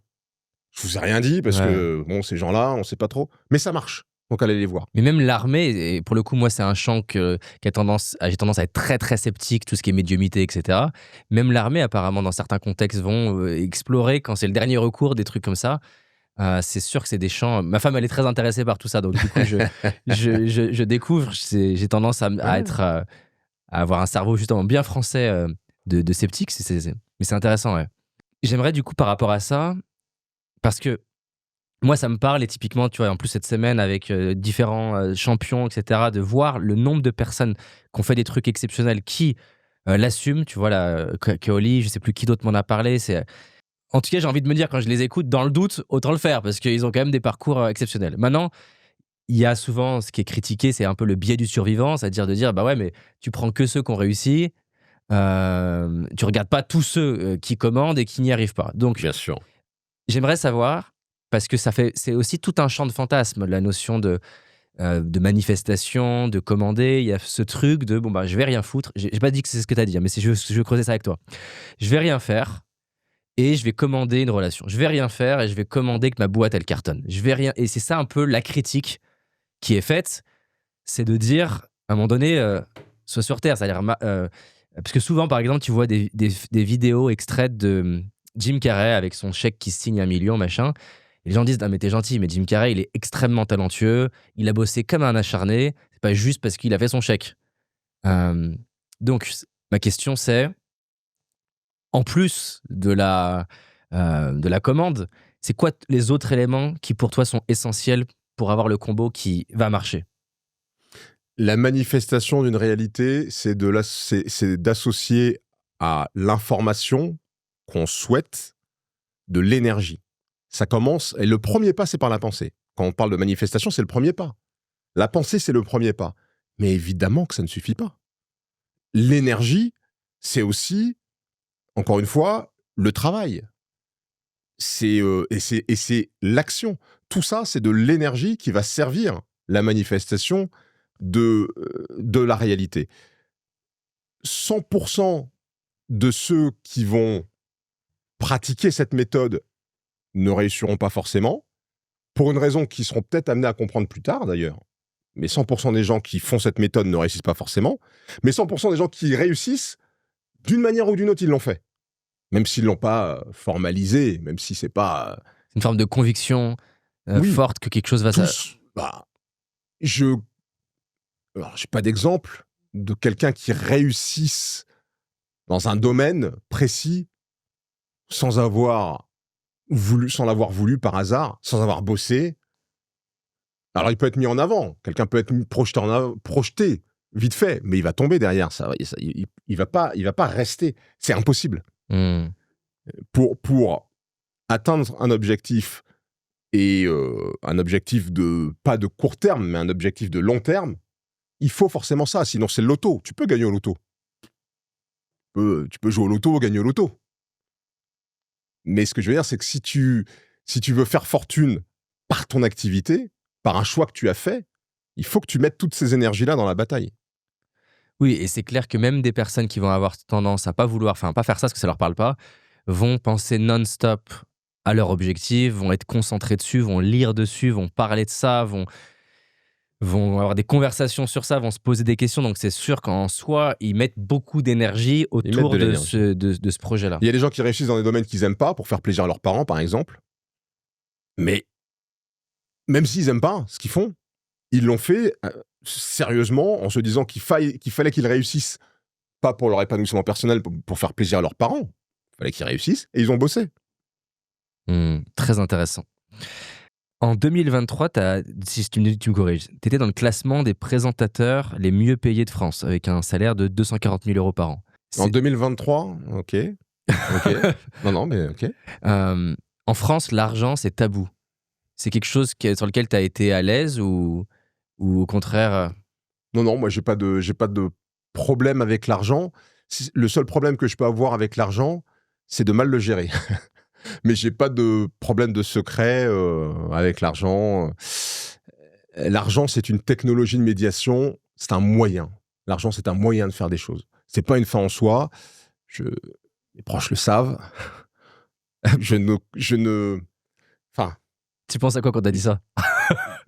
Je vous ai rien dit parce que, ces gens-là, on sait pas trop. Mais ça marche. Donc, allez les voir. Mais même l'armée, et pour le coup, moi, c'est un champ j'ai tendance à être très, très sceptique, tout ce qui est médiumité, etc. Même l'armée, apparemment, dans certains contextes, vont explorer, quand c'est le dernier recours, des trucs comme ça. C'est sûr que c'est des champs... Ma femme, elle est très intéressée par tout ça, donc du coup, je découvre. J'ai tendance à avoir un cerveau, justement, bien français de sceptique. Mais c'est intéressant, ouais. J'aimerais, du coup, par rapport à ça, parce que moi, ça me parle, et typiquement, tu vois, en plus cette semaine, avec différents champions, etc., de voir le nombre de personnes qui ont fait des trucs exceptionnels, qui l'assument, tu vois, Keoli, je sais plus qui d'autre m'en a parlé, en tout cas, j'ai envie de me dire, quand je les écoute, dans le doute, autant le faire, parce qu'ils ont quand même des parcours exceptionnels. Maintenant, il y a souvent, ce qui est critiqué, c'est un peu le biais du survivant, c'est-à-dire de dire, bah ouais, mais tu prends que ceux qui ont réussi, tu regardes pas tous ceux qui commandent et qui n'y arrivent pas. Donc, bien sûr. J'aimerais savoir, parce que c'est aussi tout un champ de fantasme, la notion de manifestation, de commander. Il y a ce truc de, je vais rien foutre. J'ai pas dit que c'est ce que tu as dit, mais je veux creuser ça avec toi. Je vais rien faire et je vais commander une relation. Je vais rien faire et je vais commander que ma boîte, elle cartonne. Je vais rien. Et c'est ça un peu la critique qui est faite, c'est de dire, à un moment donné, sois sur terre. C'est-à-dire, Parce que souvent, par exemple, tu vois des vidéos extraites de Jim Carrey avec son chèque qui signe 1 million, machin. Et les gens disent, ah mais t'es gentil, mais Jim Carrey, il est extrêmement talentueux, il a bossé comme un acharné, c'est pas juste parce qu'il a fait son chèque. Euh, donc, ma question c'est, en plus de la commande, c'est quoi les autres éléments qui pour toi sont essentiels pour avoir le combo qui va marcher? La manifestation d'une réalité, c'est d'associer à l'information qu'on souhaite de l'énergie. Ça commence, et le premier pas, c'est par la pensée. Quand on parle de manifestation, c'est le premier pas. La pensée, c'est le premier pas. Mais évidemment que ça ne suffit pas. L'énergie, c'est aussi, encore une fois, le travail. Et c'est l'action. Tout ça, c'est de l'énergie qui va servir la manifestation de la réalité. 100% de ceux qui vont pratiquer cette méthode ne réussiront pas forcément, pour une raison qu'ils seront peut-être amenés à comprendre plus tard d'ailleurs. Mais 100% des gens qui font cette méthode ne réussissent pas forcément. Mais 100% des gens qui réussissent, d'une manière ou d'une autre, ils l'ont fait. Même s'ils ne l'ont pas formalisé, même si c'est pas... C'est une forme de conviction Oui, forte que quelque chose va... j'ai pas d'exemple de quelqu'un qui réussisse dans un domaine précis sans l'avoir voulu par hasard, sans avoir bossé. Alors il peut être mis en avant, quelqu'un peut être projeté vite fait, mais il va tomber derrière ça. Il va pas rester. C'est impossible. Pour atteindre un objectif, et un objectif pas de court terme, mais un objectif de long terme, il faut forcément ça, sinon c'est le loto. Tu peux gagner au loto. Tu peux jouer au loto, gagner au loto. Mais ce que je veux dire, c'est que si tu veux faire fortune par ton activité, par un choix que tu as fait, il faut que tu mettes toutes ces énergies-là dans la bataille. Oui, et c'est clair que même des personnes qui vont avoir tendance à pas vouloir, pas faire ça parce que ça leur parle pas, vont penser non-stop à leur objectif, vont être concentrés dessus, vont lire dessus, vont parler de ça, vont avoir des conversations sur ça, vont se poser des questions. Donc c'est sûr qu'en soi, ils mettent beaucoup d'énergie autour de ce projet-là. Il y a des gens qui réussissent dans des domaines qu'ils n'aiment pas pour faire plaisir à leurs parents, par exemple. Mais même s'ils n'aiment pas ce qu'ils font, ils l'ont fait sérieusement en se disant qu'il fallait qu'ils réussissent, pas pour leur épanouissement personnel, pour faire plaisir à leurs parents. Il fallait qu'ils réussissent et ils ont bossé. Très intéressant. En 2023, si tu me corriges, tu étais dans le classement des présentateurs les mieux payés de France, avec un salaire de 240 000 € par an. En 2023, ok. non, mais ok. En France, l'argent, c'est tabou. C'est quelque chose sur lequel tu as été à l'aise ou au contraire Non, moi, j'ai pas de problème avec l'argent. Le seul problème que je peux avoir avec l'argent, c'est de mal le gérer. Mais j'ai pas de problème de secret avec l'argent. L'argent, c'est une technologie de médiation, c'est un moyen. L'argent, c'est un moyen de faire des choses. C'est pas une fin en soi. Les proches le savent. Enfin. Tu penses à quoi quand t'as dit ça?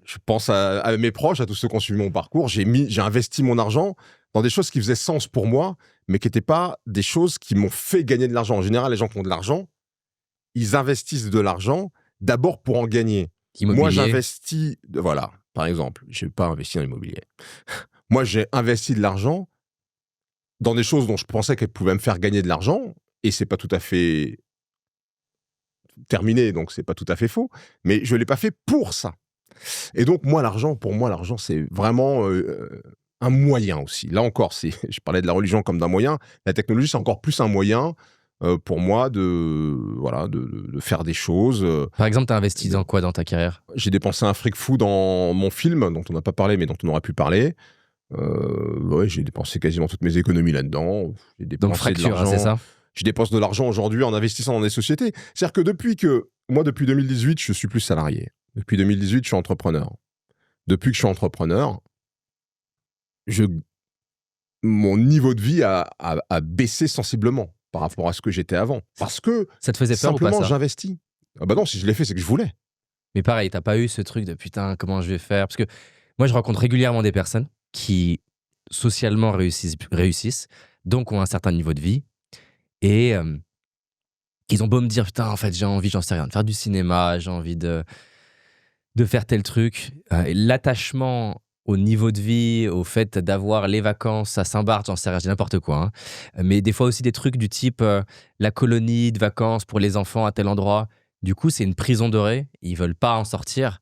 Je pense à mes proches, à tous ceux qui ont suivi mon parcours. J'ai investi mon argent dans des choses qui faisaient sens pour moi, mais qui n'étaient pas des choses qui m'ont fait gagner de l'argent. En général, les gens qui ont de l'argent, ils investissent de l'argent d'abord pour en gagner. Immobilier. Moi, j'investis... Voilà, par exemple, je n'ai pas investi dans l'immobilier. Moi, j'ai investi de l'argent dans des choses dont je pensais qu'elles pouvaient me faire gagner de l'argent, et c'est pas tout à fait terminé, donc c'est pas tout à fait faux, mais je l'ai pas fait pour ça. Et donc, pour moi, l'argent, c'est vraiment un moyen aussi. Là encore, je parlais de la religion comme d'un moyen. La technologie, c'est encore plus un moyen pour moi de faire des choses. Par exemple, tu as investi dans quoi dans ta carrière? J'ai dépensé un fric fou dans mon film, dont on n'a pas parlé, mais dont on aurait pu parler. J'ai dépensé quasiment toutes mes économies là-dedans. Donc fracture, c'est ça? Je dépense de l'argent aujourd'hui en investissant dans des sociétés. C'est-à-dire que depuis 2018, je suis plus salarié. Depuis 2018, je suis entrepreneur. Depuis que je suis entrepreneur, mon niveau de vie a baissé sensiblement par rapport à ce que j'étais avant. Parce que ça te faisait peur simplement, ou pas, ça? J'investis. Ah bah non, si je l'ai fait, c'est que je voulais. Mais pareil, t'as pas eu ce truc de putain, comment je vais faire? Parce que moi, je rencontre régulièrement des personnes qui socialement réussissent, donc ont un certain niveau de vie, et qu'ils ont beau me dire, putain, en fait, j'ai envie, j'en sais rien, de faire du cinéma, j'ai envie de faire tel truc. Et l'attachement au niveau de vie, au fait d'avoir les vacances à Saint-Barth, j'en sais rien, je dis n'importe quoi, hein. Mais des fois aussi des trucs du type la colonie de vacances pour les enfants à tel endroit. Du coup, c'est une prison dorée, ils veulent pas en sortir,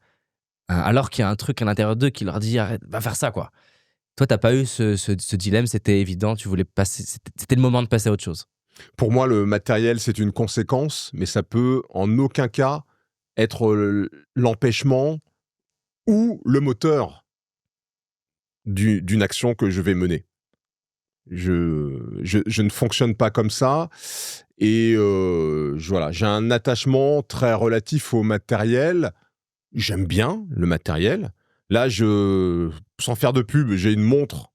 alors qu'il y a un truc à l'intérieur d'eux qui leur dit, arrête, va faire ça, quoi. Toi, t'as pas eu ce dilemme, c'était évident, tu voulais passer, c'était le moment de passer à autre chose. Pour moi, le matériel, c'est une conséquence, mais ça peut en aucun cas être l'empêchement ou le moteur d'une action que je vais mener. Je ne fonctionne pas comme ça, et voilà, j'ai un attachement très relatif au matériel. J'aime bien le matériel. Là, sans faire de pub, j'ai une montre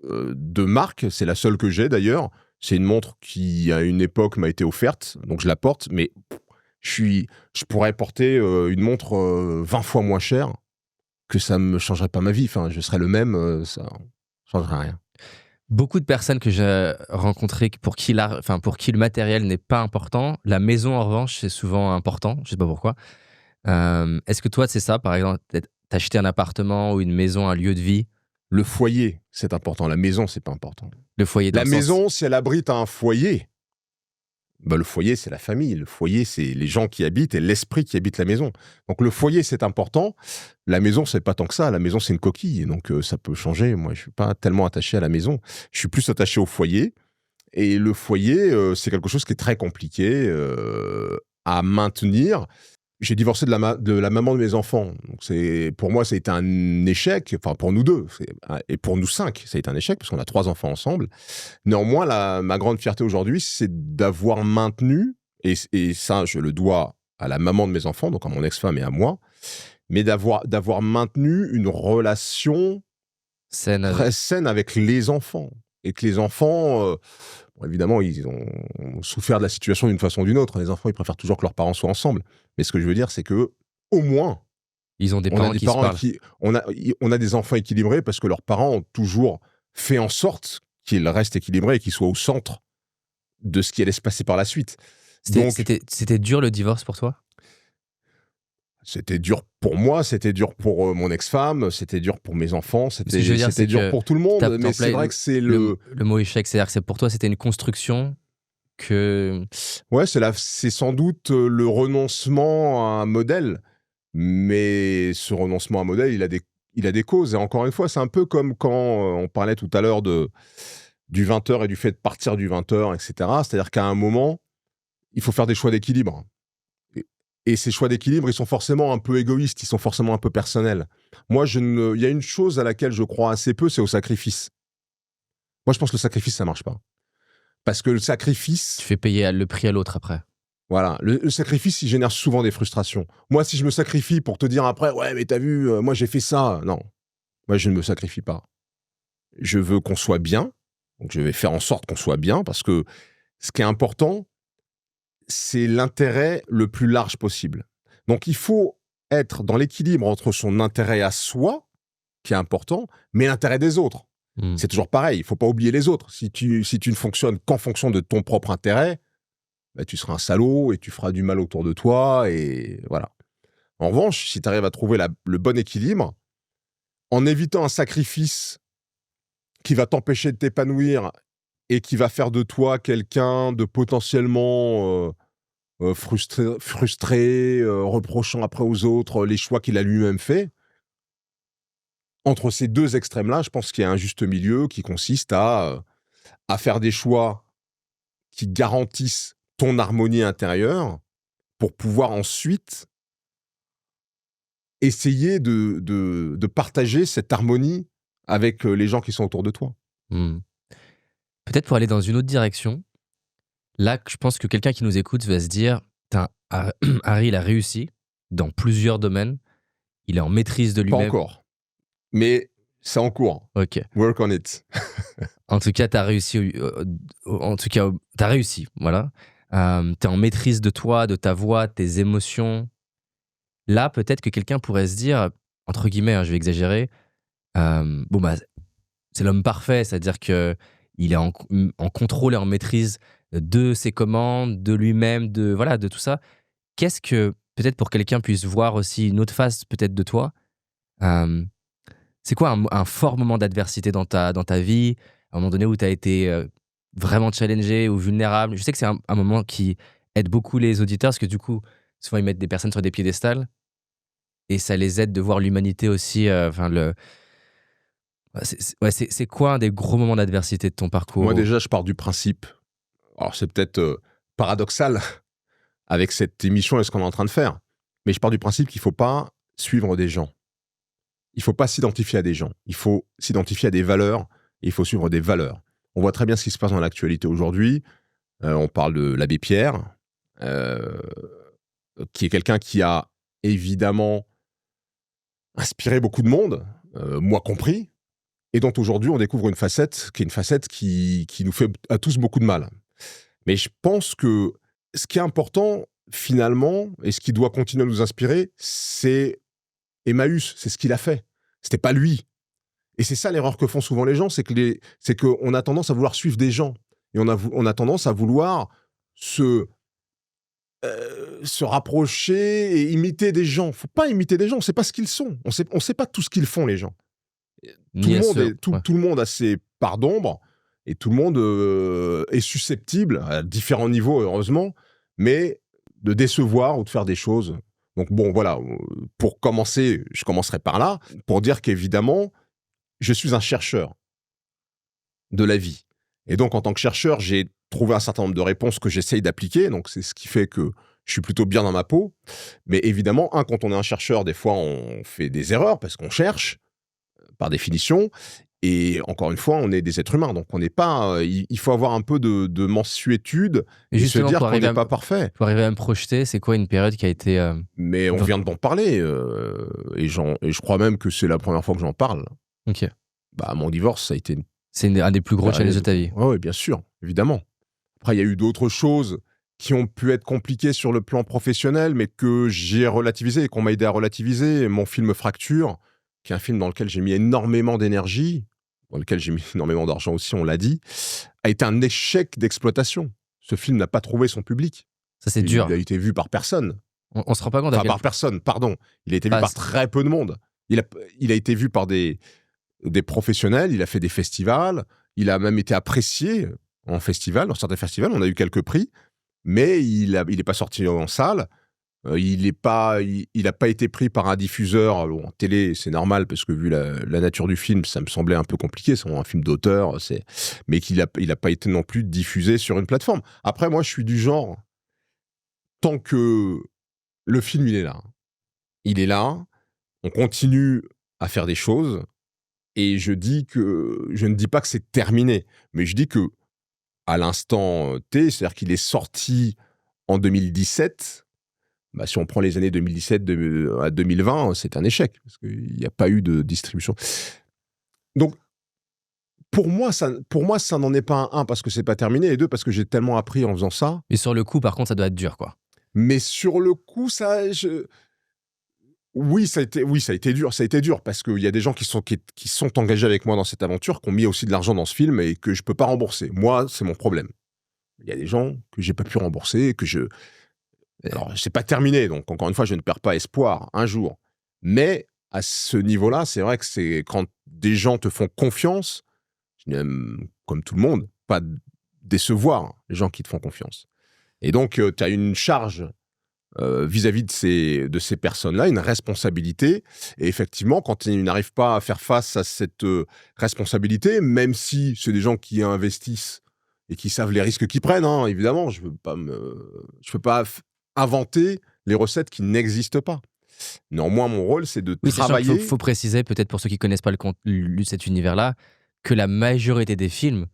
de marque, c'est la seule que j'ai d'ailleurs. C'est une montre qui, à une époque, m'a été offerte, donc je la porte, mais je pourrais porter une montre 20 fois moins chère, que ça ne me changerait pas ma vie. Enfin, je serais le même, ça ne changerait rien. Beaucoup de personnes que j'ai rencontrées pour qui le matériel n'est pas important, la maison en revanche c'est souvent important, je sais pas pourquoi. Est-ce que toi c'est ça, par exemple, t'acheter un appartement ou une maison, un lieu de vie? Le foyer, c'est important. La maison, c'est pas important. Le foyer, dans La le sens- maison, si elle abrite un foyer, bah, le foyer, c'est la famille. Le foyer, c'est les gens qui habitent et l'esprit qui habite la maison. Donc le foyer, c'est important. La maison, c'est pas tant que ça. La maison, c'est une coquille. Donc ça peut changer. Moi, je suis pas tellement attaché à la maison. Je suis plus attaché au foyer. Et le foyer, c'est quelque chose qui est très compliqué à maintenir. J'ai divorcé de la maman de mes enfants. Donc pour moi, ça a été un échec. Enfin, pour nous deux. Et pour nous 5, ça a été un échec parce qu'on a 3 enfants ensemble. Néanmoins, ma grande fierté aujourd'hui, c'est d'avoir maintenu, et ça, je le dois à la maman de mes enfants, donc à mon ex-femme et à moi, mais d'avoir maintenu une relation très saine avec les enfants. Et que les enfants, bon, évidemment, ils ont souffert de la situation d'une façon ou d'une autre. Les enfants, ils préfèrent toujours que leurs parents soient ensemble. Mais ce que je veux dire, c'est que au moins, ils ont des parents qui se parlent. on a des enfants équilibrés parce que leurs parents ont toujours fait en sorte qu'ils restent équilibrés et qu'ils soient au centre de ce qui allait se passer par la suite. C'était dur le divorce pour toi? C'était dur pour moi, c'était dur pour mon ex-femme, c'était dur pour mes enfants, c'était dur pour tout le monde. Mais c'est vrai que c'est le mot échec, c'est-à-dire que pour toi, c'était une construction que... Ouais, c'est sans doute le renoncement à un modèle. Mais ce renoncement à un modèle, il a des causes. Et encore une fois, c'est un peu comme quand on parlait tout à l'heure du 20h et du fait de partir du 20h, etc. C'est-à-dire qu'à un moment, il faut faire des choix d'équilibre. Et ces choix d'équilibre, ils sont forcément un peu égoïstes, ils sont forcément un peu personnels. Moi, il y a une chose à laquelle je crois assez peu, c'est au sacrifice. Moi, je pense que le sacrifice, ça marche pas. Parce que le sacrifice... Tu fais payer le prix à l'autre après. Voilà, le sacrifice, il génère souvent des frustrations. Moi, si je me sacrifie pour te dire après, ouais, mais t'as vu, moi j'ai fait ça. Non, moi je ne me sacrifie pas. Je veux qu'on soit bien, donc je vais faire en sorte qu'on soit bien, parce que ce qui est important, c'est l'intérêt le plus large possible. Donc il faut être dans l'équilibre entre son intérêt à soi, qui est important, mais l'intérêt des autres. C'est toujours pareil, il faut pas oublier les autres. Si tu ne fonctionnes qu'en fonction de ton propre intérêt, bah, tu seras un salaud et tu feras du mal autour de toi, et voilà. En revanche, si tu arrives à trouver le bon équilibre, en évitant un sacrifice qui va t'empêcher de t'épanouir et qui va faire de toi quelqu'un de potentiellement frustré, reprochant après aux autres les choix qu'il a lui-même fait, entre ces deux extrêmes-là, je pense qu'il y a un juste milieu qui consiste à faire des choix qui garantissent ton harmonie intérieure pour pouvoir ensuite essayer de partager cette harmonie avec les gens qui sont autour de toi. Peut-être pour aller dans une autre direction, là, je pense que quelqu'un qui nous écoute va se dire, Harry, il a réussi dans plusieurs domaines, il est en maîtrise de lui-même. Pas encore, mais c'est en cours. Ok. Work on it. En tout cas, t'as réussi. T'as réussi, voilà. T'es en maîtrise de toi, de ta voix, tes émotions. Là, peut-être que quelqu'un pourrait se dire, entre guillemets, je vais exagérer, bon bah, c'est l'homme parfait, c'est-à-dire que il est en contrôle et en maîtrise de ses commandes, de lui-même, de tout ça. Qu'est-ce que, peut-être pour quelqu'un puisse voir aussi une autre face peut-être de toi, euh, c'est quoi un fort moment d'adversité dans ta vie, à un moment donné où tu as été vraiment challengé ou vulnérable? Je sais que c'est un moment qui aide beaucoup les auditeurs, parce que du coup, souvent ils mettent des personnes sur des piédestals, et ça les aide de voir l'humanité aussi. C'est quoi un des gros moments d'adversité de ton Moi, parcours? déjà, je pars du principe. Alors, c'est peut-être paradoxal avec cette émission et ce qu'on est en train de faire. Mais je pars du principe qu'il ne faut pas suivre des gens. Il ne faut pas s'identifier à des gens. Il faut s'identifier à des valeurs et il faut suivre des valeurs. On voit très bien ce qui se passe dans l'actualité aujourd'hui. On parle de l'abbé Pierre, qui est quelqu'un qui a évidemment inspiré beaucoup de monde, moi compris, et dont aujourd'hui on découvre une facette qui nous fait à tous beaucoup de mal. Mais je pense que ce qui est important finalement, et ce qui doit continuer à nous inspirer, c'est Emmaüs, c'est ce qu'il a fait. C'était pas lui. Et c'est ça l'erreur que font souvent les gens, c'est qu'on a tendance à vouloir suivre des gens. Et on a tendance à vouloir se rapprocher et imiter des gens. Faut pas imiter des gens, on sait pas ce qu'ils sont. On sait pas tout ce qu'ils font, les gens. Tout le monde a ses parts d'ombre et tout le monde est susceptible, à différents niveaux, heureusement, mais de décevoir ou de faire des choses. Donc bon, voilà, pour commencer, je commencerai par là, pour dire qu'évidemment, je suis un chercheur de la vie. Et donc, en tant que chercheur, j'ai trouvé un certain nombre de réponses que j'essaye d'appliquer. Donc, c'est ce qui fait que je suis plutôt bien dans ma peau. Mais évidemment, quand on est un chercheur, des fois, on fait des erreurs parce qu'on cherche, par définition. Et encore une fois, on est des êtres humains. Donc, on n'est pas... il faut avoir un peu de mansuétude et se dire qu'on n'est pas parfait. Pour arriver à me projeter, c'est quoi une période qui a été... Mais on vient d'en parler. Et je crois même que c'est la première fois que j'en parle. Ok. Bah, mon divorce, ça a été... C'est un des plus gros challenges de ta vie. Oui, bien sûr, évidemment. Après, il y a eu d'autres choses qui ont pu être compliquées sur le plan professionnel, mais que j'ai relativisé et qu'on m'a aidé à relativiser. Mon film Fracture, qui est un film dans lequel j'ai mis énormément d'énergie, dans lequel j'ai mis énormément d'argent aussi, on l'a dit, a été un échec d'exploitation. Ce film n'a pas trouvé son public. Ça, c'est dur. Il a été vu par personne. On se rend pas compte. Enfin, par personne, pardon. Il a été vu par très peu de monde. Il a été vu par des professionnels, il a fait des festivals, il a même été apprécié en festival, dans certains festivals, on a eu quelques prix, mais il n'est pas sorti en salle, il n'a pas été pris par un diffuseur. En télé, c'est normal, parce que vu la nature du film, ça me semblait un peu compliqué, c'est un film d'auteur, mais il n'a pas été non plus diffusé sur une plateforme. Après, moi, je suis du genre, tant que le film, il est là, on continue à faire des choses. Et je ne dis pas que c'est terminé, mais je dis que à l'instant T, c'est-à-dire qu'il est sorti en 2017, bah, si on prend les années 2017 à 2020, c'est un échec, parce qu'il n'y a pas eu de distribution. Donc, pour moi, ça n'en est pas un, parce que c'est pas terminé, et deux, parce que j'ai tellement appris en faisant ça. Et sur le coup, par contre, ça doit être dur, quoi. Mais sur le coup, Oui, ça a été dur, parce qu'il y a des gens qui sont engagés avec moi dans cette aventure, qui ont mis aussi de l'argent dans ce film et que je peux pas rembourser. Moi, c'est mon problème. Il y a des gens que j'ai pas pu rembourser, alors, c'est pas terminé, donc encore une fois, je ne perds pas espoir un jour. Mais à ce niveau-là, c'est vrai que c'est quand des gens te font confiance, je n'aime, comme tout le monde, pas décevoir les gens qui te font confiance. Et donc, tu as une charge vis-à-vis de ces personnes-là, une responsabilité. Et effectivement, quand ils n'arrivent pas à faire face à cette responsabilité, même si c'est des gens qui investissent et qui savent les risques qu'ils prennent, hein, évidemment, je peux pas inventer les recettes qui n'existent pas. Néanmoins, mon rôle, c'est de travailler... Il faut préciser, peut-être pour ceux qui ne connaissent pas cet univers-là, que la majorité des films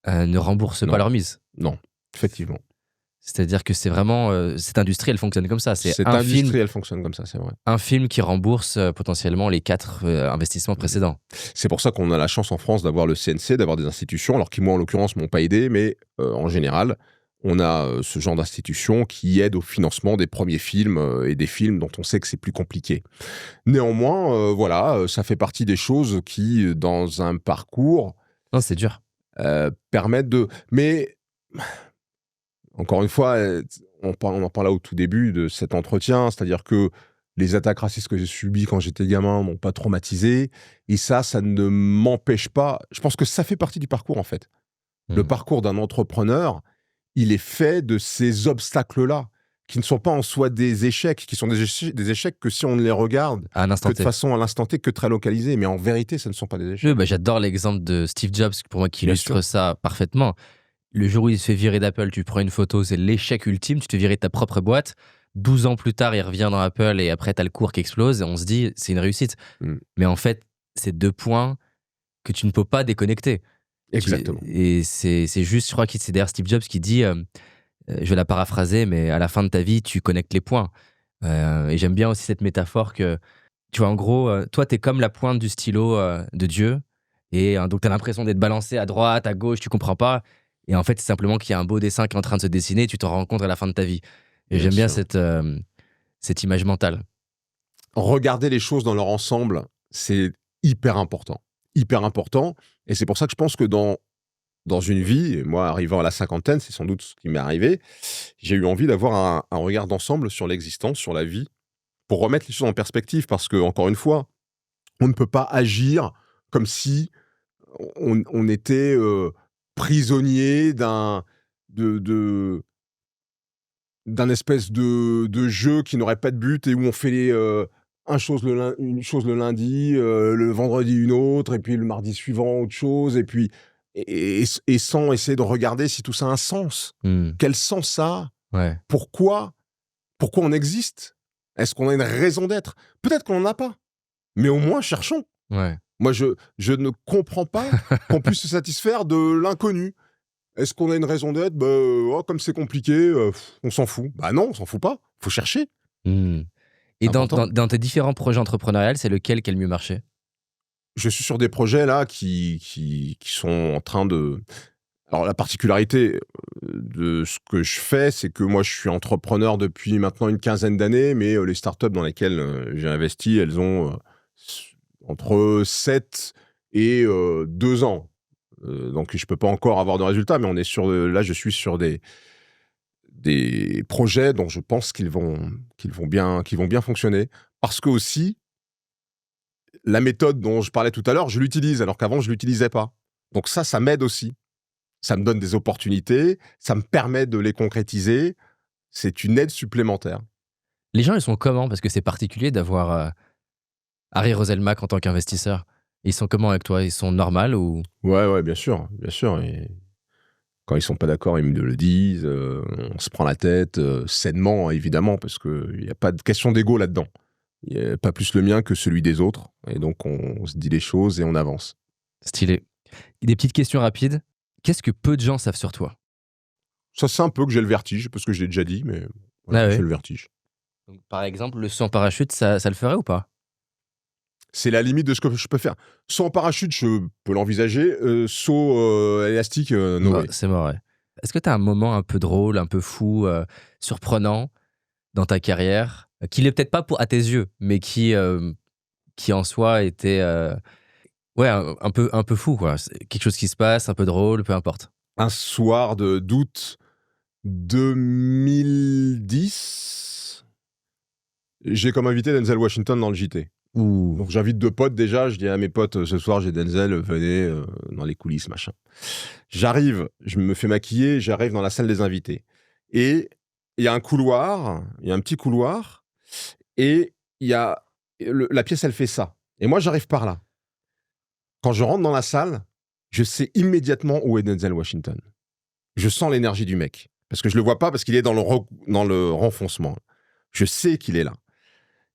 ne remboursent pas leur mise. Non, effectivement. C'est-à-dire que c'est vraiment... cette industrie, elle fonctionne comme ça. Elle fonctionne comme ça, c'est vrai. Un film qui rembourse potentiellement les 4 investissements précédents. C'est pour ça qu'on a la chance en France d'avoir le CNC, d'avoir des institutions, alors qui, moi, en l'occurrence, m'ont pas aidé, mais en général, on a ce genre d'institution qui aide au financement des premiers films et des films dont on sait que c'est plus compliqué. Néanmoins, voilà, ça fait partie des choses qui, dans un parcours, Non, c'est dur. permettent de... Mais, encore une fois, on en parlait au tout début de cet entretien, c'est-à-dire que les attaques racistes que j'ai subies quand j'étais gamin m'ont pas traumatisé, et ça ne m'empêche pas... Je pense que ça fait partie du parcours, en fait. Le parcours d'un entrepreneur, il est fait de ces obstacles-là, qui ne sont pas en soi des échecs, qui sont des échecs que si on ne les regarde À un instant que de T. façon à l'instant T, que très localisée. Mais en vérité, ce ne sont pas des échecs. Oui, bah, j'adore l'exemple de Steve Jobs, pour moi, qui Bien illustre sûr. ça parfaitement. Le jour où il se fait virer d'Apple, tu prends une photo, c'est l'échec ultime, tu te virais de ta propre boîte. 12 ans plus tard, il revient dans Apple et après, tu as le cours qui explose et on se dit, c'est une réussite. Mais en fait, c'est 2 points que tu ne peux pas déconnecter. Exactement. Et c'est juste, je crois que c'est d'ailleurs Steve Jobs qui dit, je vais la paraphraser, mais à la fin de ta vie, tu connectes les points. Et j'aime bien aussi cette métaphore que, tu vois, en gros, toi, t'es comme la pointe du stylo de Dieu. Et donc, t'as l'impression d'être balancé à droite, à gauche, tu comprends pas. Et en fait, c'est simplement qu'il y a un beau dessin qui est en train de se dessiner et tu t'en rends compte à la fin de ta vie. Et Bien j'aime bien sûr. cette image mentale. Regarder les choses dans leur ensemble, c'est hyper important. Hyper important. Et c'est pour ça que je pense que dans une vie, et moi, arrivant à la cinquantaine, c'est sans doute ce qui m'est arrivé, j'ai eu envie d'avoir un regard d'ensemble sur l'existence, sur la vie, pour remettre les choses en perspective. Parce que, encore une fois, on ne peut pas agir comme si on était prisonnier d'un espèce de jeu qui n'aurait pas de but et où on fait une chose le lundi, le vendredi une autre, et puis le mardi suivant autre chose, et puis et sans essayer de regarder si tout ça a un sens. Quel sens ça a? Ouais. Pourquoi on existe? Est-ce qu'on a une raison d'être? Peut-être qu'on n'en a pas, mais au moins cherchons. Ouais. Moi, je ne comprends pas qu'on puisse se satisfaire de l'inconnu. Est-ce qu'on a une raison d'être? Comme c'est compliqué, on s'en fout. Bah non, on s'en fout pas. Faut chercher. Et Important. dans tes différents projets entrepreneuriales, c'est lequel qui a le mieux marché? Je suis sur des projets là qui sont en train de... Alors la particularité de ce que je fais, c'est que moi je suis entrepreneur depuis maintenant une quinzaine d'années, mais les startups dans lesquelles j'ai investi, elles ont entre 7 et 2 ans. Donc je peux pas encore avoir de résultats, mais on est sur là je suis sur des projets dont je pense qu'ils vont bien fonctionner, parce que aussi la méthode dont je parlais tout à l'heure, je l'utilise alors qu'avant je l'utilisais pas. Donc ça m'aide aussi. Ça me donne des opportunités, ça me permet de les concrétiser. C'est une aide supplémentaire. Les gens, ils sont comment? Parce que c'est particulier d'avoir Harry Roselmack en tant qu'investisseur. Ils sont comment avec toi? Ils sont normaux ou... Ouais, bien sûr, bien sûr. Et quand ils sont pas d'accord, ils me le disent. On se prend la tête sainement, évidemment, parce que il y a pas de question d'ego là-dedans. Il y a pas plus le mien que celui des autres, et donc on se dit les choses et on avance. Stylé. Des petites questions rapides. Qu'est-ce que peu de gens savent sur toi? Ça, c'est un peu que j'ai le vertige, parce que je l'ai déjà dit, mais voilà, Ah ouais. j'ai le vertige. Donc, par exemple, le saut en parachute, ça le ferait ou pas? C'est la limite de ce que je peux faire. Saut en parachute, je peux l'envisager. Saut élastique, no way. C'est mort, ouais. Est-ce que tu as un moment un peu drôle, un peu fou, surprenant dans ta carrière, qui l'est peut-être pas à tes yeux, mais qui en soi était un peu fou, quoi. C'est quelque chose qui se passe, un peu drôle, peu importe. Un soir d'août 2010, j'ai comme invité Denzel Washington dans le JT. Donc j'invite 2 potes déjà, je dis à mes potes, ce soir j'ai Denzel, venez dans les coulisses, machin. J'arrive, je me fais maquiller, j'arrive dans la salle des invités. Et il y a un couloir, il y a un petit couloir, et il y a la pièce, elle fait ça. Et moi, j'arrive par là. Quand je rentre dans la salle, je sais immédiatement où est Denzel Washington. Je sens l'énergie du mec. Parce que je le vois pas, parce qu'il est dans le renfoncement. Je sais qu'il est là.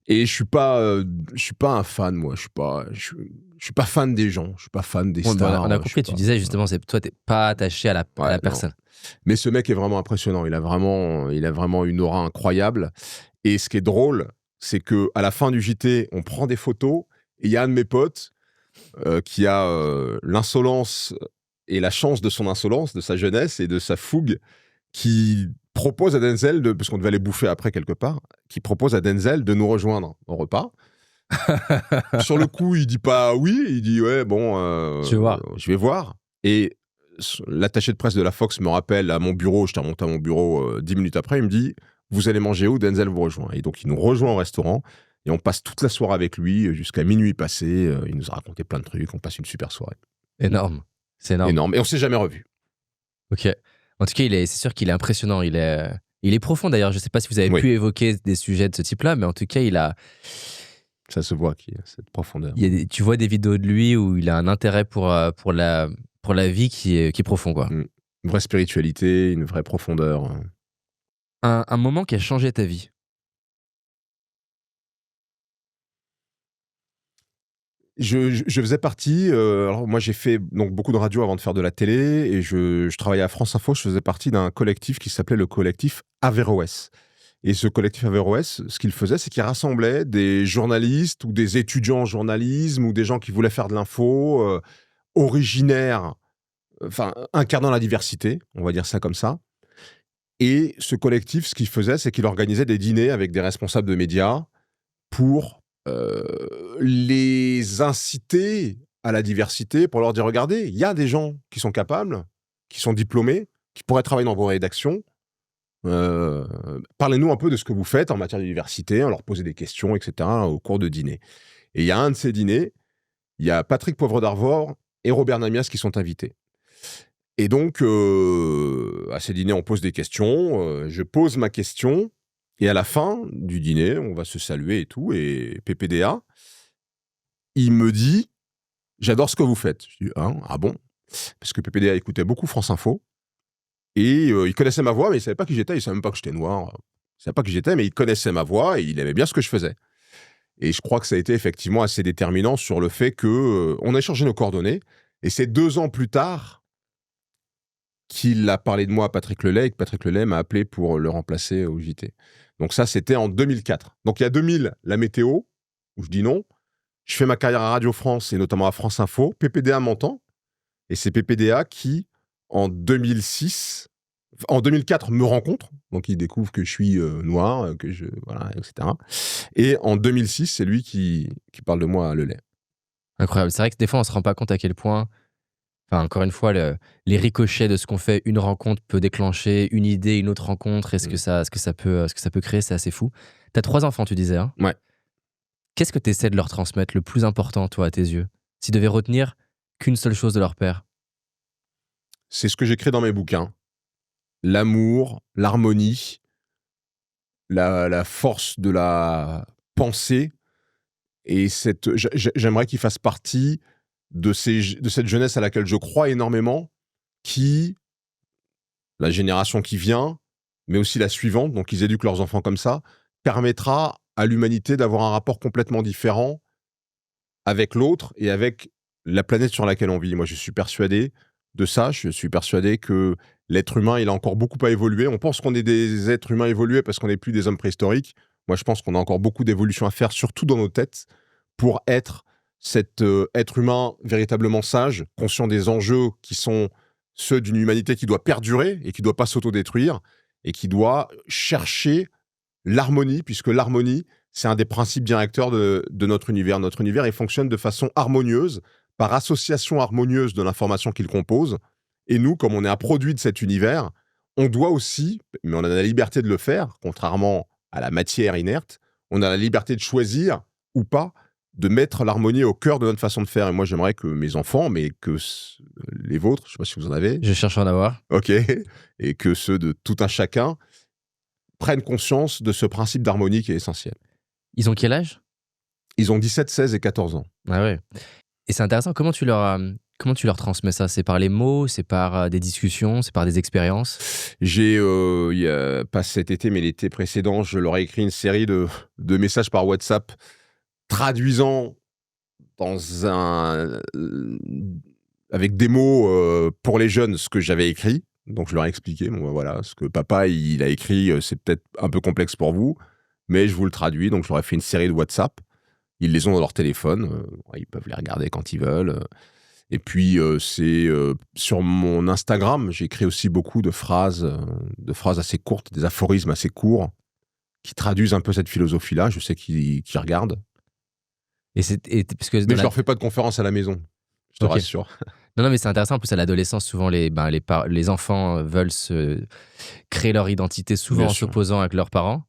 Et je suis pas un fan, moi. Je suis pas fan des gens. Je suis pas fan des stars. On a compris, tu disais justement, toi, t'es pas attaché à la personne. Mais ce mec est vraiment impressionnant. Il a vraiment une aura incroyable. Et ce qui est drôle, c'est que à la fin du JT, on prend des photos. Et il y a un de mes potes qui a l'insolence et la chance de son insolence, de sa jeunesse et de sa fougue, qui propose à Denzel, parce qu'on devait aller bouffer après quelque part, qui propose à Denzel de nous rejoindre au repas. Sur le coup, il dit pas oui, il dit ouais, bon, je vais voir. Et l'attaché de presse de la Fox me rappelle à mon bureau, j'étais remonté à mon bureau 10 minutes après, il me dit vous allez manger où? Denzel vous rejoint. Et donc il nous rejoint au restaurant et on passe toute la soirée avec lui jusqu'à minuit passé. Il nous a raconté plein de trucs, on passe une super soirée. Énorme, c'est énorme. Énorme. Et on s'est jamais revus. Ok. En tout cas, c'est sûr qu'il est impressionnant. Il est profond d'ailleurs. Je ne sais pas si vous avez pu évoquer des sujets de ce type-là, mais en tout cas, il a. Ça se voit qu'il y a cette profondeur. Tu vois des vidéos de lui où il a un intérêt pour la vie qui est profond, quoi. Une vraie spiritualité, une vraie profondeur. Un moment qui a changé ta vie. Je faisais partie. Alors moi, j'ai fait donc beaucoup de radio avant de faire de la télé, et je travaillais à France Info. Je faisais partie d'un collectif qui s'appelait le collectif Averroès. Et ce collectif Averroès, ce qu'il faisait, c'est qu'il rassemblait des journalistes ou des étudiants en journalisme ou des gens qui voulaient faire de l'info, originaires, enfin incarnant la diversité, on va dire ça comme ça. Et ce collectif, ce qu'il faisait, c'est qu'il organisait des dîners avec des responsables de médias pour les inciter à la diversité, pour leur dire, regardez, il y a des gens qui sont capables, qui sont diplômés, qui pourraient travailler dans vos rédactions. Parlez-nous un peu de ce que vous faites en matière de diversité, on leur posait des questions, etc. au cours de dîner. Et il y a un de ces dîners, il y a Patrick Poivre d'Arvor et Robert Namias qui sont invités. Et donc, à ces dîners, on pose des questions, je pose ma question, et à la fin du dîner, on va se saluer et tout, et PPDA, il me dit « J'adore ce que vous faites ». Je dis « Ah bon ?» Parce que PPDA écoutait beaucoup France Info, et il connaissait ma voix, mais il savait pas qui j'étais, il savait même pas que j'étais noir, il savait pas qui j'étais, mais il connaissait ma voix, et il aimait bien ce que je faisais. Et je crois que ça a été effectivement assez déterminant sur le fait qu'on a échangé nos coordonnées, et c'est 2 ans plus tard qu'il a parlé de moi à Patrick Lelay, et que Patrick Lelay m'a appelé pour le remplacer au JT. Donc ça, c'était en 2004. Donc il y a 2000, la météo, où je dis non. Je fais ma carrière à Radio France, et notamment à France Info. PPDA m'entend, et c'est PPDA qui, en 2006, en 2004, me rencontre. Donc il découvre que je suis noir, voilà, etc. Et en 2006, c'est lui qui parle de moi à Lelay. Incroyable. C'est vrai que des fois, on se rend pas compte à quel point... Enfin, encore une fois, les ricochets de ce qu'on fait, une rencontre peut déclencher une idée, une autre rencontre, et ce que ça peut créer, c'est assez fou. T'as 3 enfants, tu disais, hein? Ouais. Qu'est-ce que tu essaies de leur transmettre le plus important, toi, à tes yeux? S'ils devaient retenir qu'une seule chose de leur père? C'est ce que j'écris dans mes bouquins. L'amour, l'harmonie, la force de la pensée, et j'aimerais qu'ils fassent partie de cette jeunesse à laquelle je crois énormément, qui, la génération qui vient, mais aussi la suivante, donc ils éduquent leurs enfants comme ça, permettra à l'humanité d'avoir un rapport complètement différent avec l'autre et avec la planète sur laquelle on vit. Moi, je suis persuadé de ça, je suis persuadé que l'être humain, il a encore beaucoup à évoluer. On pense qu'on est des êtres humains évolués parce qu'on n'est plus des hommes préhistoriques. Moi, je pense qu'on a encore beaucoup d'évolution à faire, surtout dans nos têtes, pour être cet être humain véritablement sage, conscient des enjeux qui sont ceux d'une humanité qui doit perdurer et qui ne doit pas s'autodétruire et qui doit chercher l'harmonie, puisque l'harmonie, c'est un des principes directeurs de notre univers. Notre univers, il fonctionne de façon harmonieuse, par association harmonieuse de l'information qu'il compose. Et nous, comme on est un produit de cet univers, on doit aussi, mais on a la liberté de le faire, contrairement à la matière inerte, on a la liberté de choisir ou pas de mettre l'harmonie au cœur de notre façon de faire. Et moi, j'aimerais que mes enfants, mais que les vôtres, je ne sais pas si vous en avez. Je cherche à en avoir. Ok. Et que ceux de tout un chacun prennent conscience de ce principe d'harmonie qui est essentiel. Ils ont quel âge? Ils ont 17, 16 et 14 ans. Ah ouais. Et c'est intéressant, comment tu leur transmets ça? C'est par les mots, c'est par des discussions, c'est par des expériences? J'ai, pas cet été, mais l'été précédent, je leur ai écrit une série de messages par WhatsApp traduisant avec des mots pour les jeunes ce que j'avais écrit. Donc je leur ai expliqué, bon, voilà, ce que papa il a écrit, c'est peut-être un peu complexe pour vous, mais je vous le traduis. Donc je leur ai fait une série de WhatsApp. Ils les ont dans leur téléphone, ils peuvent les regarder quand ils veulent. Et puis, sur mon Instagram, j'écris aussi beaucoup de phrases assez courtes, des aphorismes assez courts, qui traduisent un peu cette philosophie-là. Je sais qu'ils regardent. Parce que Mais je leur fais pas de conférence à la maison, je te rassure. Non, mais c'est intéressant. En plus, à l'adolescence, souvent, les enfants veulent se créer leur identité, souvent Bien en sûr. s'opposant avec leurs parents.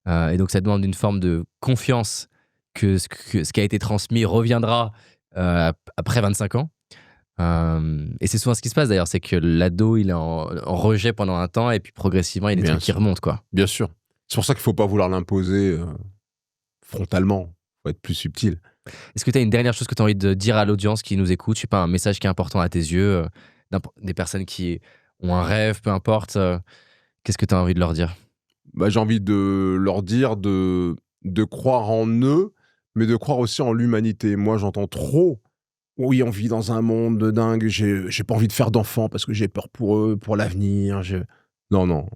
Et donc, ça demande une forme de confiance que ce qui a été transmis reviendra après 25 ans. Et c'est souvent ce qui se passe d'ailleurs, c'est que l'ado, il est en rejet pendant un temps et puis progressivement, il y a des Bien trucs qui sûr. remontent, quoi. Bien sûr. C'est pour ça qu'il faut pas vouloir l'imposer frontalement. Faut être plus subtil. Est-ce que tu as une dernière chose que tu as envie de dire à l'audience qui nous écoute? Je sais pas, un message qui est important à tes yeux, des personnes qui ont un rêve, peu importe. Qu'est-ce que tu as envie de leur dire? J'ai envie de leur dire de croire en eux, mais de croire aussi en l'humanité. Moi, j'entends trop. Oui, on vit dans un monde de dingue. J'ai pas envie de faire d'enfants parce que j'ai peur pour eux, pour l'avenir. Non.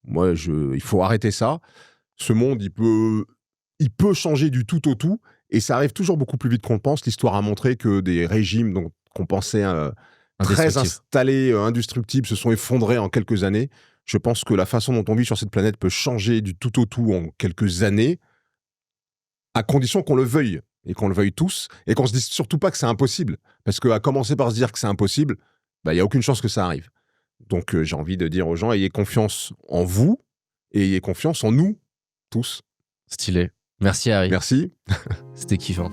Moi, il faut arrêter ça. Ce monde, il peut changer du tout au tout, et ça arrive toujours beaucoup plus vite qu'on le pense. L'histoire a montré que des régimes qu'on pensait très Indestructible. installés, indestructibles, se sont effondrés en quelques années. Je pense que la façon dont on vit sur cette planète peut changer du tout au tout en quelques années, à condition qu'on le veuille, et qu'on le veuille tous, et qu'on se dise surtout pas que c'est impossible. Parce qu'à commencer par se dire que c'est impossible, il n'y a aucune chance que ça arrive. Donc j'ai envie de dire aux gens, ayez confiance en vous, et ayez confiance en nous, tous. Stylé. Merci, Harry. Merci. C'était kiffant.